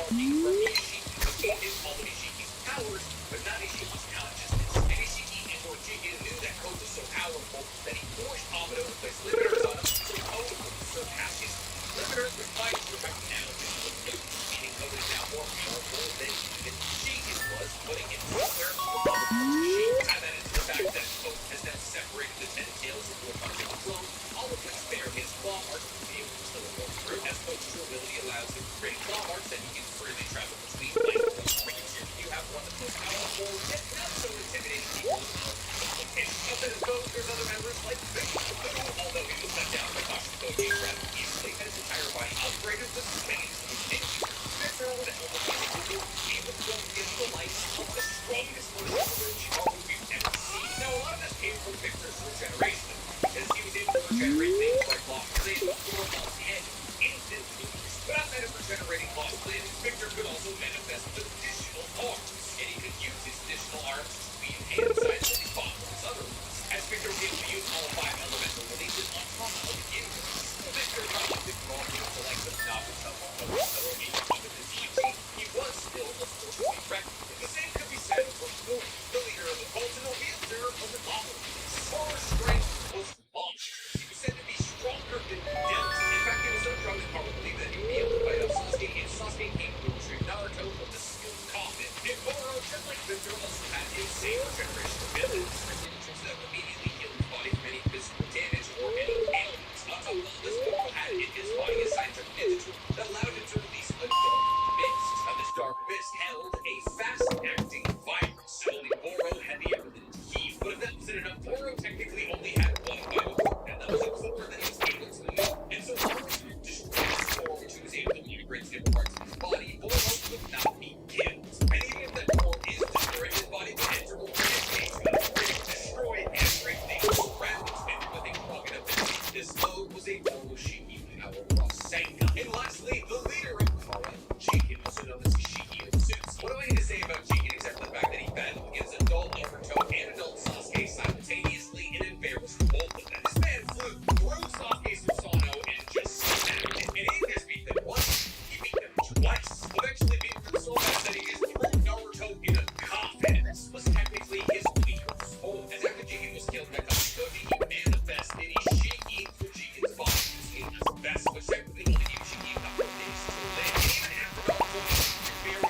evolving from Ishiki to gain all of Ishiki's powers, but not Ishiki's consciousness. And Ishiki and or Jigen knew that code was so powerful that he forced Amado to place limiters on him so code would surpass his limiters with fine direct analysis of Newt, meaning code is now more powerful than even Jigen was, putting it nowhere on the level of Ishiki. Add that into the fact that code has then separated the 10 tails into a bunch of clones, all of which bear his claw marks to be able to still walk through, as code's true ability allows him to create claw marks that he can freely travel between regions. You have one of the most powerful, yet not so intimidating people in the world. And other than code, there's other members like Victor, although he was set down by Cautious Code rather easily, and his entire body upgraded with space to continue. Victor would almost be able to go against the life of the strongest Chihuahua we've ever seen. Now, a lot of this came from Victor's regeneration, because he was able to regenerate things like lost limbs, or lost head, instantly. But outside of regenerating lost limbs, Victor could also manifest additional arms, and he could use his additional arms to weave hand size with his followers otherwise. As Victor was able to use all 5 elemental releases on top of the universe, Victor not only brought him to like the Naruto of his Ichi, he was still a force to be reckoned with. The same could be said for Thor, the leader of the cult and the wielder of the power. Thor's strength was monstrous. He was said to be stronger than Deus. In fact, he was so strong that Power believed that he would be able to fight off Sasuke, and Sasuke came to retrieve Naruto from the skilled coffin. And Goro, just like Victor, also had insane regeneration abilities, that immediately healed his body from any physical damage or any ailments. On top of all this, Goro had in his body a scientific ninja that allowed him to release a dark mist. Now, this dark mist held a fast-acting virus. Only Goro had the ability to heal. But if that wasn't enough, Goro technically only had one biocore, and that was a core that he was able to move. And so Goro destroyed this core, which he was able to integrate to different parts of his body. Goro would not be killed. And even if that core is destroyed, his body would enter a destroy everything around it with a rugged ability. This mode was a Goro-Shiki power Rasengan. And lastly, the leader of Kara, Jigen, also known as Ishiki of Suits. What do I need to say about Jigen except for the fact that he battled against adult Naruto and adult Sasuke simultaneously and embarrassed both of them? This man flew through Sasuke's Susanoo and just snapped it. And he didn't just beat them once, he beat them twice. Eventually beat them so bad that he just threw Naruto in a coffin. This was technically his leader's fault. As after Jigen was killed by Kakutoji, he manifested Ishiki through Jigen's body, seen as the best, which technically only gave Ishiki a couple of days to live. And even after Naruto was very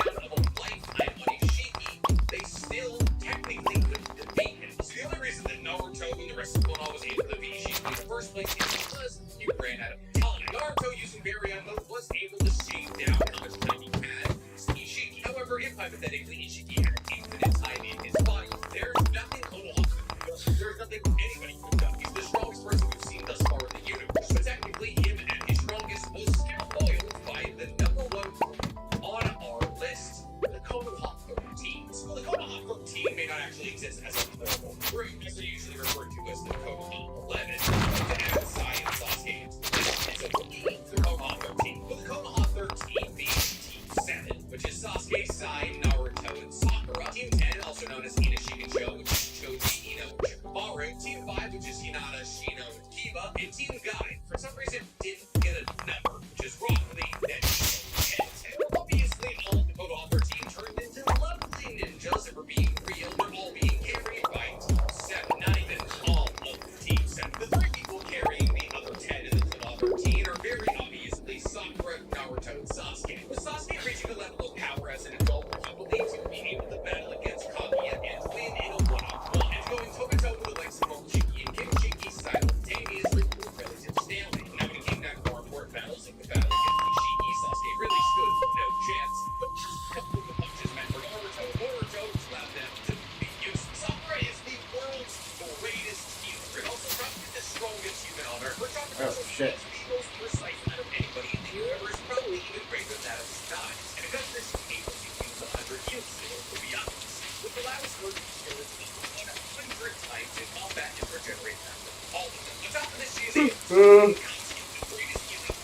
down of a lifetime on Ishiki, they still technically couldn't defeat him. So the only reason that Naruto and the rest of Konoha was able to defeat Ishiki in the first place is because he ran out of time. Naruto, using Baryon mode, was able to shave down how much time he had to Ishiki. However, if hypothetically Ishiki had infinite time in his body, there's nothing Konoha could do. There's nothing anybody could do. He's the strongest person we've seen thus far in the universe. But technically, him at his strongest was still foiled by the #1 group on our list, the Konoha 13. So the Konoha 13 may not actually exist as a formal group, as they're usually referred to as the Konoha 11. To add Sai and Sasuke into the list, it's a rookie, the Konoha 13. With the Konoha 13 being Team 7, which is Sasuke, Sai, Naruto, and Sakura. Team 10, also known as Ina, Shigenjo, which is Choji, Ino, and Shikamaru. Team 5, which is Hinata, Shino, and Kiba. And Team Guy, for some reason, didn't get a number, which is wrongfully that Shino and 10. Obviously, all of the Konoha 13 turned into lovely ninjas that were being real. They're all being carried by Team 7, not even all of Team 7. The 3 people carrying the other 10 in the Konoha 13 are very obviously Sakura, Naruto, and Sasuke. With Sasuke reaching a level of power as an adult, he believed he would be able to battle against Kaguya and win in a one-on-one. And going toe-to-toe with the likes of Momoshiki and Kimishiki simultaneously were a relative stalemate. Now when it came down to more important battles, like the battle against Ishiki, Sasuke really stood no chance. But just a couple of the punches meant for Naruto allowed them to be used. Sakura is the world's greatest healer, and also probably the strongest human on Earth. Which Oh, shit. is the most precise out of anybody in the universe, probably even greater than that of his time. And because this is able to use 100 yield skill, to be honest, which allows her to skill its 100 times in combat and regenerate them. All of them. On top of this, she is able to consume the greatest healing.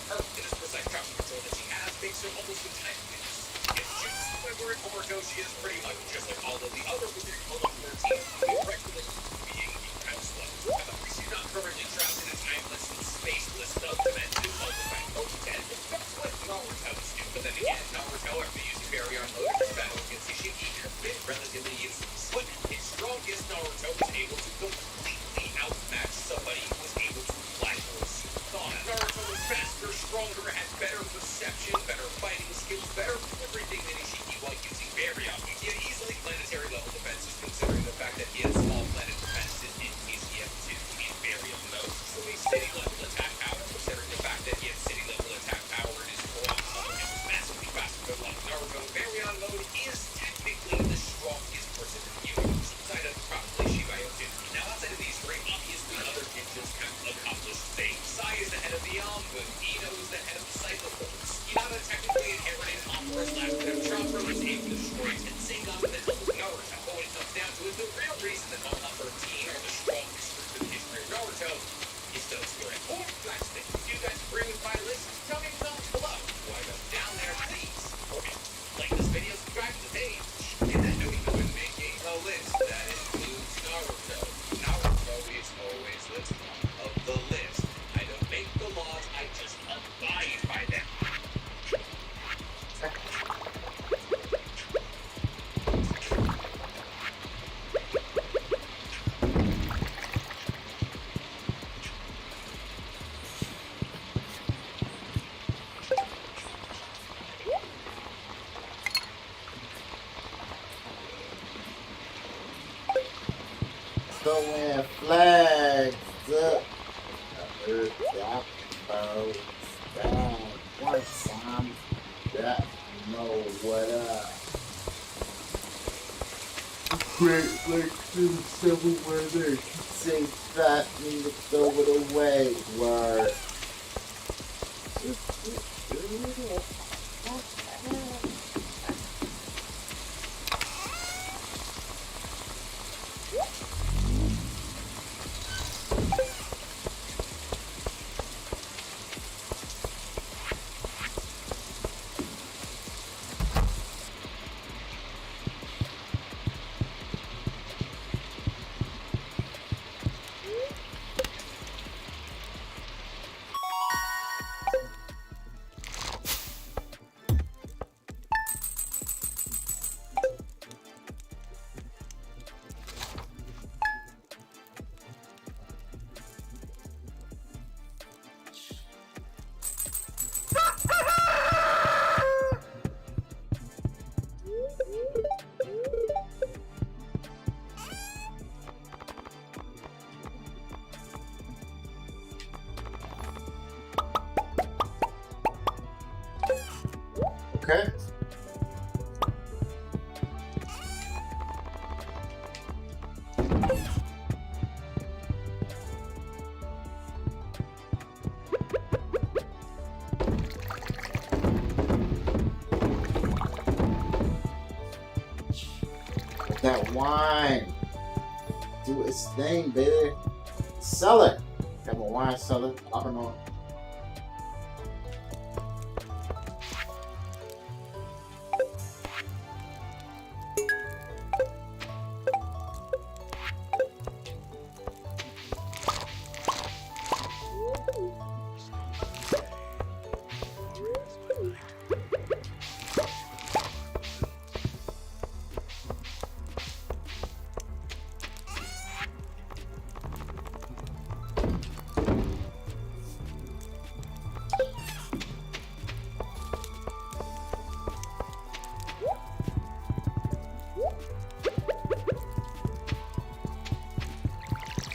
Her and this precise traction control that she has makes her almost entirely if shoots whoever in Overdoshi is pretty much just like all of the other within Konoha 13, directly being the Council. However, she's not currently trapped in a timeless and spaceless dimension of the Final 10. That's what Naruto Baryon mode in this battle against Ishiki have been relatively easy. But his strongest Naruto was able to completely outmatch somebody who was able to flash or Sukuna. Naruto was faster, stronger, had better perception, better fighting skills, better everything than Ishiki while using Baryon. He had easily planetary level defenses considering the fact that he had small planet defenses in KCF2 in Baryon mode. So a city level attack power considering the fact that he had city level attack power in his core and was massively faster than like Naruto. Baryon mode is technically the strongest person in the universe, outside of probably Shibayo too. Now outside of these three, obviously other ninjas have accomplished things. Sai is the head of the Anbu, Ino is the head of the Cycloforce. Hinata technically inherited Opera's last bit of Chakra, was able to destroy Tensei Gun with the help of Naruto. But when it comes down to it, the real reason that all 13 are the strongest group in the history of Naruto is those who are at home. Do you guys agree with my list? Tell me in the comments below. Why them down there, please. Okay, like this video, subscribe to the page, and that note even when making a list that includes Naruto. Naruto is always the top of the list. I don't make the laws, I just abide by them. Throwing flags up. Heard that folks. That one time that know what up. Great lakes in civil weather. Say that need to throw it away. Word. Okay. That wine. Do its thing, baby. Sell it. Have a wine seller. I don't know.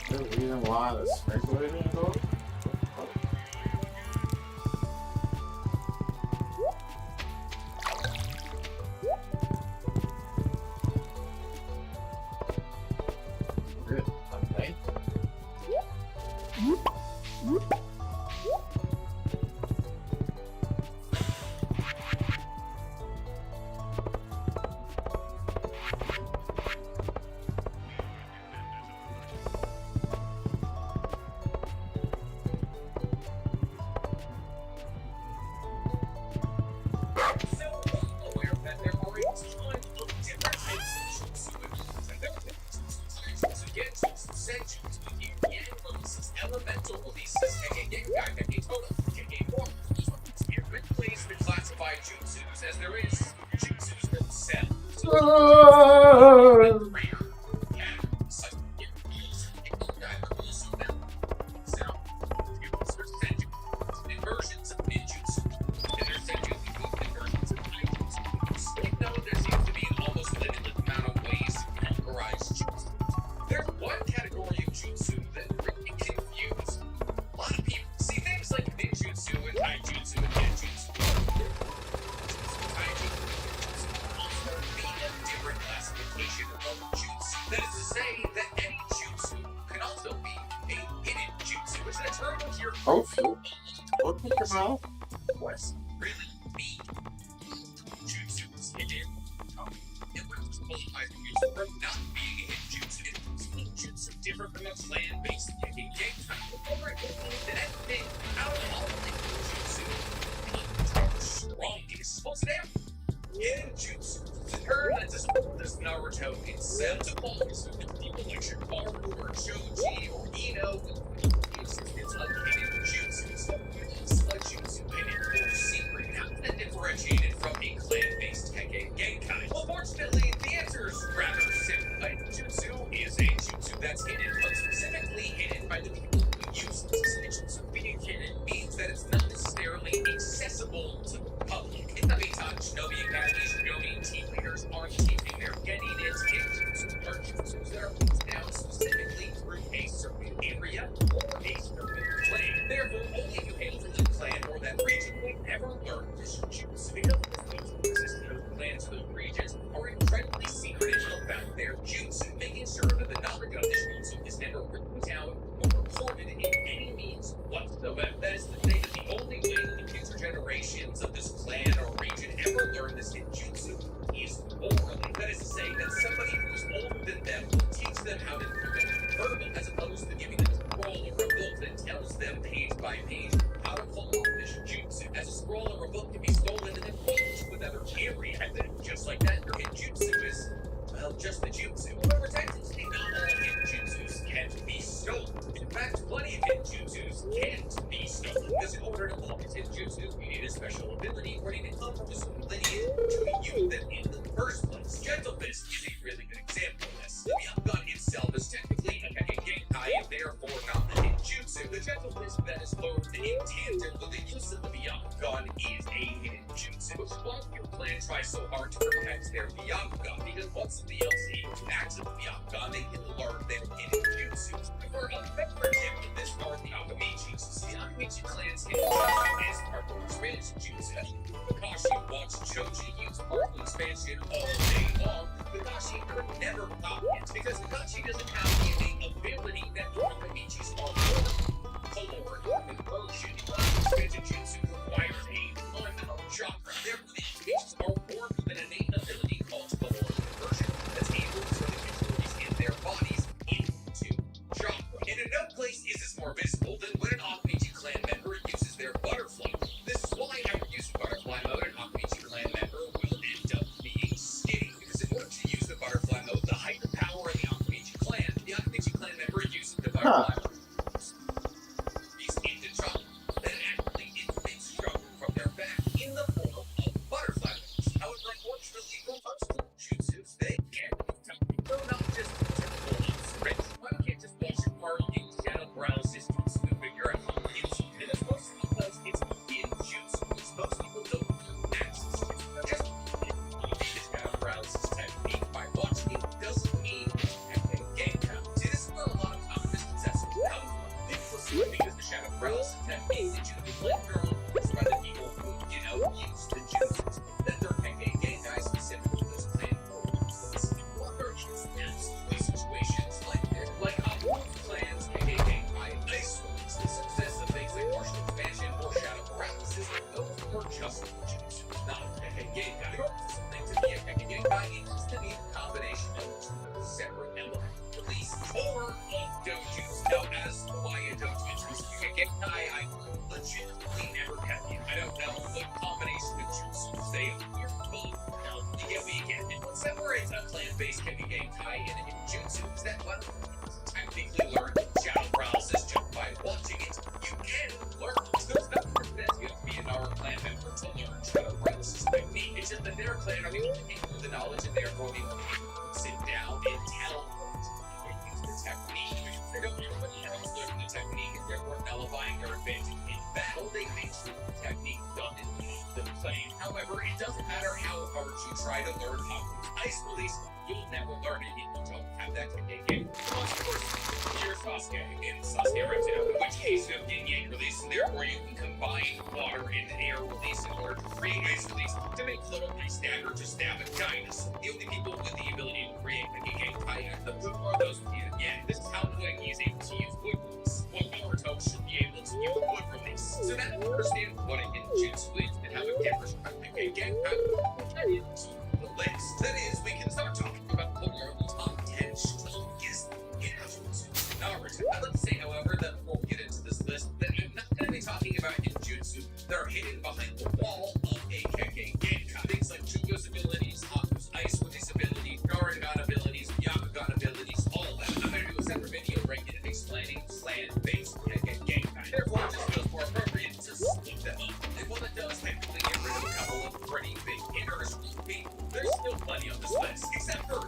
The reason why the sprinkler didn't go? Good. Okay. classify jutsus as there is jutsus themselves. Oh. Versions of ninjutsu, and there's senjutsu versions of taijutsu. Even though there seems to be an almost limitless amount of ways to categorize jutsu, there's one category of jutsu that really confuses a lot of people. See things like ninjutsu and taijutsu and genjutsu. Taijutsu can also be a different classification of jutsu. That is to say that any jutsu can also be a hidden jutsu, which is a term of your Open your mouth. what's really mean. Jutsu is hidden. It was qualified jutsu from not being a hidden jutsu. It's being jutsu different from a clan-based hidden game type. Over it, that anything out of all the jutsu the strongest. What's there? Hidden jutsu. The term that's as old as Naruto itself. To all these people like Shikamaru or Choji or Ino, it's like hidden jutsus. A jutsu hidden or secret, how is that differentiated from a clan-based Tekken Genkai? Well, fortunately, the answer is rather simple. A jutsu is a jutsu that's hidden, but specifically hidden by the people who use it. A jutsu being hidden means that it's not necessarily accessible to the public. In the meantime, Shinobi Academies, Shinobi team leaders aren't teaching their getting it. Jutsus are jutsus that are put down specifically through a certain area or a certain clan. Therefore, only if you hail from the clan or that region will never learn this jutsu. Because those clans or those regions are incredibly secretive about their jutsu, making sure that the knowledge of this jutsu is never written down or recorded in any means whatsoever. That is to say that the only way that the future generations of this clan or region ever learn this jutsu is orally. That is to say that somebody who's older than them will teach them how to do it verbally, as opposed to giving them a scroll or a book that tells them page by page how to pull off this jutsu. As a scroll or a book can be stolen and then put to another area, and then just like that, your hidden jutsu is, well, just the jutsu. However, technically, not all hidden jutsus can be stolen. In fact, plenty of hidden jutsus can't be stolen, because in order to pull hidden jutsus, you need a special ability ready to come from a certain lineage to use them in the first place. Gentle Fist is a really good example of this. The Beyond Gun itself is technically a Tekken Genkai and therefore not the hidden jutsu. The Gentle Fist that is learned in tandem with the use of the Beyond Gun is a hidden jutsu, which is why your clan tries so hard to protect their Beyond Gun, because once the DLC acts the Beyond Gun, they can learn their hidden jutsus. For example, this are the Akamichis. The Akamichi clan's hidden jutsu is particle expansion jutsu. Kakashi watched Choji use particle expansion all day long. Kakashi could never copy it, because Kakashi doesn't have the innate ability that the Akamichis are born. Caloric conversion expansion jutsu requires a ton of chakra. Therefore, the Akamichis are born with an innate ability called caloric conversion that's able to turn the utilities in their bodies into chakra. And in no place is this more visible than when an Akamichi clan member uses their butterfly. This is why after using butterfly mode, an Akamichi clan member will end up being skinny. Because in order to use the butterfly mode, the heightened power of the Akamichi clan member uses the butterfly mode. These into chakra. Then actually inflates chakra from their back in the form of butterfly modes. However, unfortunately, for most jutsus, they can't be totally. So not just typical strength. One can't just watch your part in shadow paralysis jutsu to figure out how it is. And it's mostly because it's in jutsu, which most people don't have access to. Just because this shadow paralysis technique by watching it doesn't mean it's a game count. See, this is where a lot of common misconceptions come from. People assume because the shadow paralysis technique that you can play girl is by the people who, use the jutsus, that they're a game guy specifically was playing for. Well, there is absolutely situations like this, like how wolf clans, aka ice wolves, the success of things like partial expansion or shadow paralysis, those were just jutsu, not a game guy. For something to be a game guy, it needs to be a combination of two separate elements. Release or dojus. Now, as for why a doju is a game guy, I legitimately never have you. I don't know what combination of jutsus they are, but you get what you get. And what separates a clan-based game guy and a jutsu is that one technically learn shadow paralysis just by watching it. You can learn. There's nothing that's good to be an our clan member to learn shadow clan are the only people with the knowledge, and therefore the only people who can sit down and tell or use the technique. They don't everybody else learn the technique, and therefore nullifying their advantage in battle. They make sure the technique doesn't leave them playing. However, it doesn't matter how hard you try to learn how to ice release, you'll never learn it if you don't have that technique. Of course, here's Sasuke in Sasuke Reptile, in which case you have yin release, and therefore you can combine water and air release in order to create ice release to make little ice dagger to stab at giants. The only people with the ability to create a Genkai at the book are those with you. Yeah, this is how Ling is able to use wood release. One Naruto should be able to use wood release. So now that you understand what a ninjutsu is and how it differs from a Genkai, we'll get into the list. That is, we can start talking about the world's top 10 strongest ninjutsu. Naruto. I'd like to say, however, that before we get into this list, that I'm not going to be talking about ninjutsu that are hidden behind the wall of a Kekkei Genkai. Things like Jugo's abilities, Haku's ice release abilities, Sharingan abilities, Byakugan abilities, all of that. I'm going to do a separate video right here explaining slant-based Kekkei Genkai. Therefore, it just feels more appropriate to split them up. And while it does technically get rid of a couple of pretty big hitters, there's still plenty on this list, except for,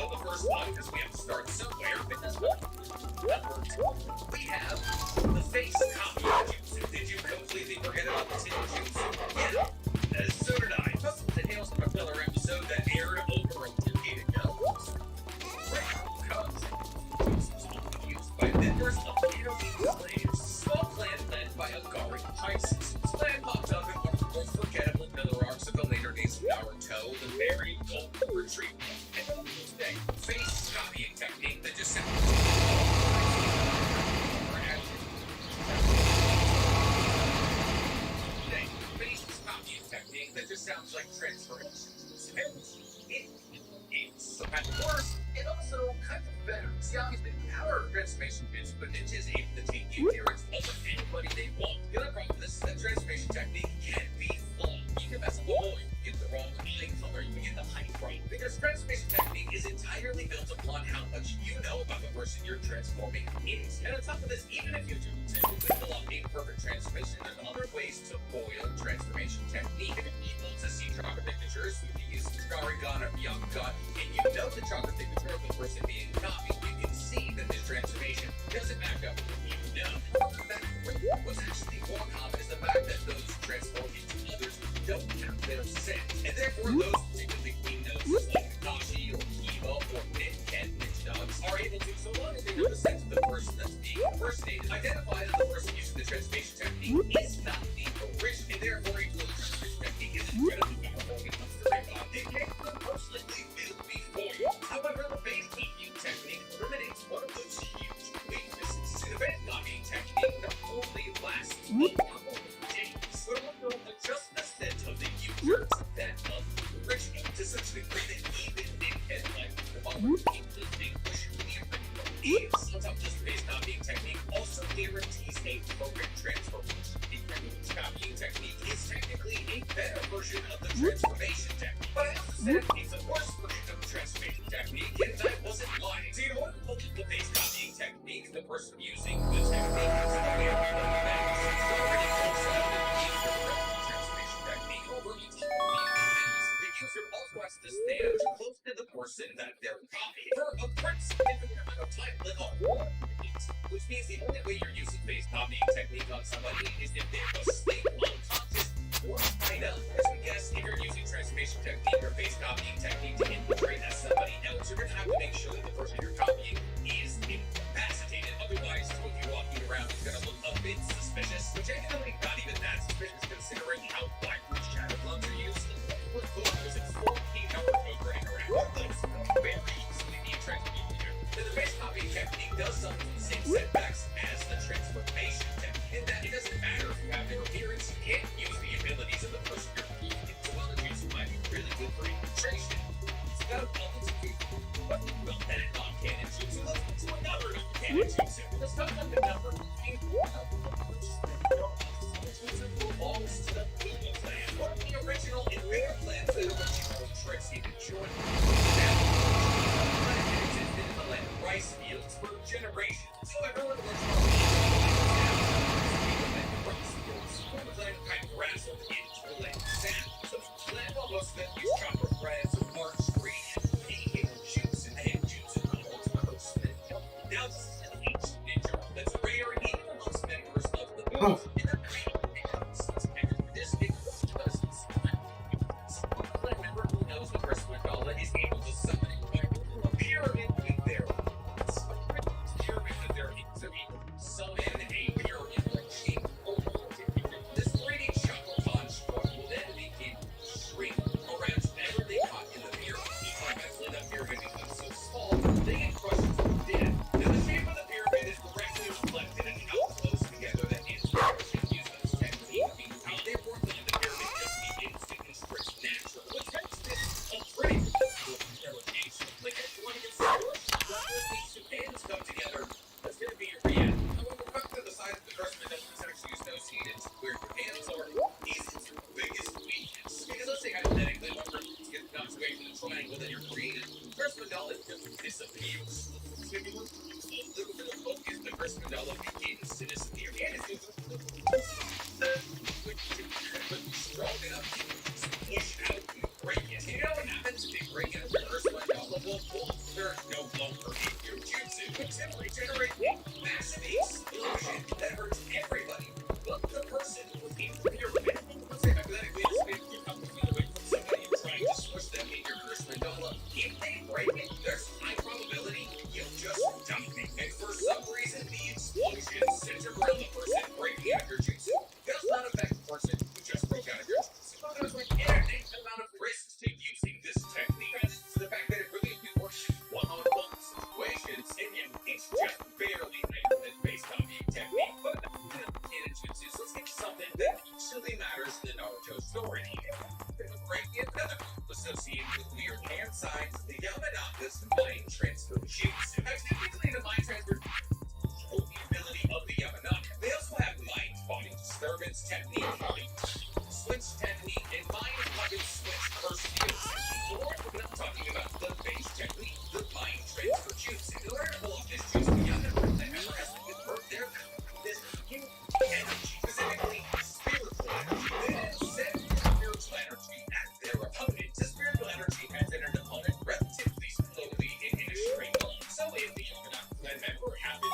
the first one, because we have to start somewhere. But this one, number 2, we have the face copy jutsu. Did you completely forget about the ninjutsu? Yeah, so did I. Plus, the tales from a filler episode that aired over a decade ago. Because used by members of intermediate clans, small clan led by Agari Pisces. This clan popped up in one of the most forgettable filler arcs of the later days of Naruto, the very golden retreat. And on this day, face copying technique that just sounds like transformation. It's kind of worse, and also kind of better. See, obviously, the power of transformation is when ninja is able to take the appearance of anybody they want. The other problem with this is that transformation technique can be flawed. You can mess up the whole, you get the wrong eye color, you get the height right. Because transformation technique is entirely built upon how much you know about the person you're transforming into. And on top of this, even if you do tend to pull off a perfect transformation, there's other ways to foil transformation technique. If you're able to see chakra signatures, you can use Sharingan or Byakugan, and you know the chakra signature of the person being copied, you can see that this transformation doesn't match up with what you know. What's actually more common is the fact that those transformed into others don't have their sense, and therefore those particularly clean noses like Kakashi or Kiba or Ken Ninja Dogs are able to, so long as they know the sense of the person that's being impersonated, identify that the person using the transformation technique is not the original, and therefore even though the transformation technique is incredibly powerful when it comes to Ring On, it can unfortunately will be foiled. However, the base copying technique eliminates one of those huge weaknesses. See, the base copying technique not only lasts a couple of days, but also adjusts the scent of the user to that of the original, to essentially create an even dickhead like the one keep distinguish who the original is. On top of this, base copying technique also guarantees a perfect transformation. The copying technique is technically a better version of the transformation technique, but I also said it's a worse version of the transformation technique, and I wasn't lying. So you know what? Look at the base copying technique, the person using the technique is the way of the events. It's already close enough to use the transformation technique over each of the events. The user also has to stand close to the person that they're copying for a pretty significant amount of time, let alone which means the only way you're using face copying technique on somebody is if they're asleep, unconscious, or tied up. As we guess, if you're using transformation technique or face copying technique to infiltrate as somebody else, you're going to have to make sure that the person you're copying is incapacitated. Otherwise, with you walking around, it's going to look a bit suspicious, which actually not even that suspicious considering how widely shadow clones are used. We're cool using 14-number programming around those very easily being transformed here. And the face copying technique does some of the same setbacks as the transformation technique, in that it doesn't matter if you have their appearance, you can't use the abilities of the person you're using. So while the juice might be really good for infiltration, it's got a bubble to do. But well, then it non-canon jutsu. Let's get to another non-canon jutsu. Let's talk about the number 9. Belongs to the Puma clan, one of the original and rare clans that originally tricks you to join. Now, existed in the land of rice fields for generations. most of these chopper threads of Mark Street and painting juice and egg juice and all those things. Now this is an ancient ninja that's rare even amongst members of the group. In the this because one clan member who knows the first mandala is able to summon a pyramid with their summon a pyramid-like shape. This 3D chakra construct will then begin to shrink around whatever they caught in the pyramid. Each time that pyramid becomes so small, they get crushed to death. Now the shape of the pyramid is directly reflected in how close together that is. Can use this technique. Therefore, the pyramid just begins to constrict naturally, which makes this a pretty cool interrogation. Like if you want to get squished, these two hands come together. That's going to be your reaction. However, cut to the side of the crust that is actually associated where your hands are is your biggest weakness. Because let's say hypothetically, one person gets knocked away from the triangle that you're created, the first mandala just disappears. So if you look a little bit of focus, the first mandala begins to disappear. And it's just strong enough to push out and break it. You know what happens if they break out the first mandala? Well, they're no longer in your jutsu, but simply generate a massive explosion that hurts everybody but the person within the pyramid. Let's say hypothetically, you come away from somebody and trying to squish them in your first mandala. If they break it, there's a high probability you'll just die. And for some reason, the explosion centered around the person breaking out your jutsu does not affect the person who just broke out of your jutsu. So there's like infinite amount of risks to using this technique. And the fact that it really works one-on-one situations, and yet it's just barely based on the technique. But in a jutsu, so let's get to something that actually matters in the Naruto story. Breaking another group associated with weird hand signs, the Yamanaka's mind transfer jutsu. Now, technically, the mind transfer the ability of the Yamanaka. They also have mind-body disturbance technique, switch technique, and mind-body switch burst skills. Or, when I'm talking about the base technique, the mind transfer jutsu. In order to pull off this jutsu, the Yamanaka member has to convert their this energy, specifically spiritual energy. Then set spiritual energy as their opponent. The spiritual energy has an opponent relatively slowly in a straight line. So if the Yamanaka member happens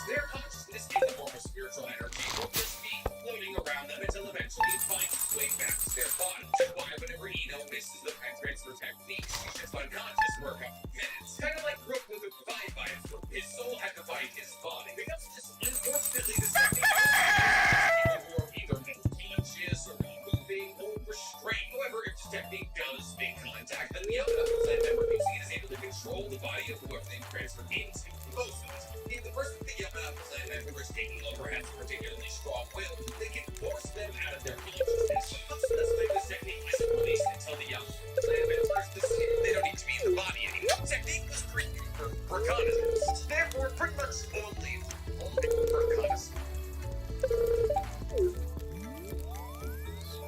their consciousness in the form of spiritual energy will just be floating around them until eventually it finds its way back to their body. Why, whenever Ino misses the mind transfer technique, she's just unconscious for a couple minutes. Kind of like Brook with the Divine Bias, his soul had to fight his body. Because just unfortunately, this technique people who are either unconscious or not moving or restrained. However, if this technique does make contact, then the Yamanaka member is able to control the body of whoever they transfer into. Most of it. If the person the Yamanaka clan member is taking over has a particularly strong will, they can force them out of their consciousness. So let's make this technique isn't released until the Yamanaka clan members they don't need to be in the body anymore. The technique was created for reconnaissance. Therefore, pretty much only for reconnaissance.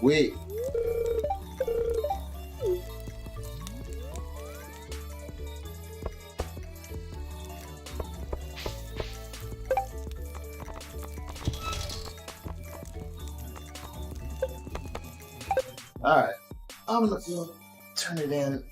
Wait. Alright. I'm gonna turn it in.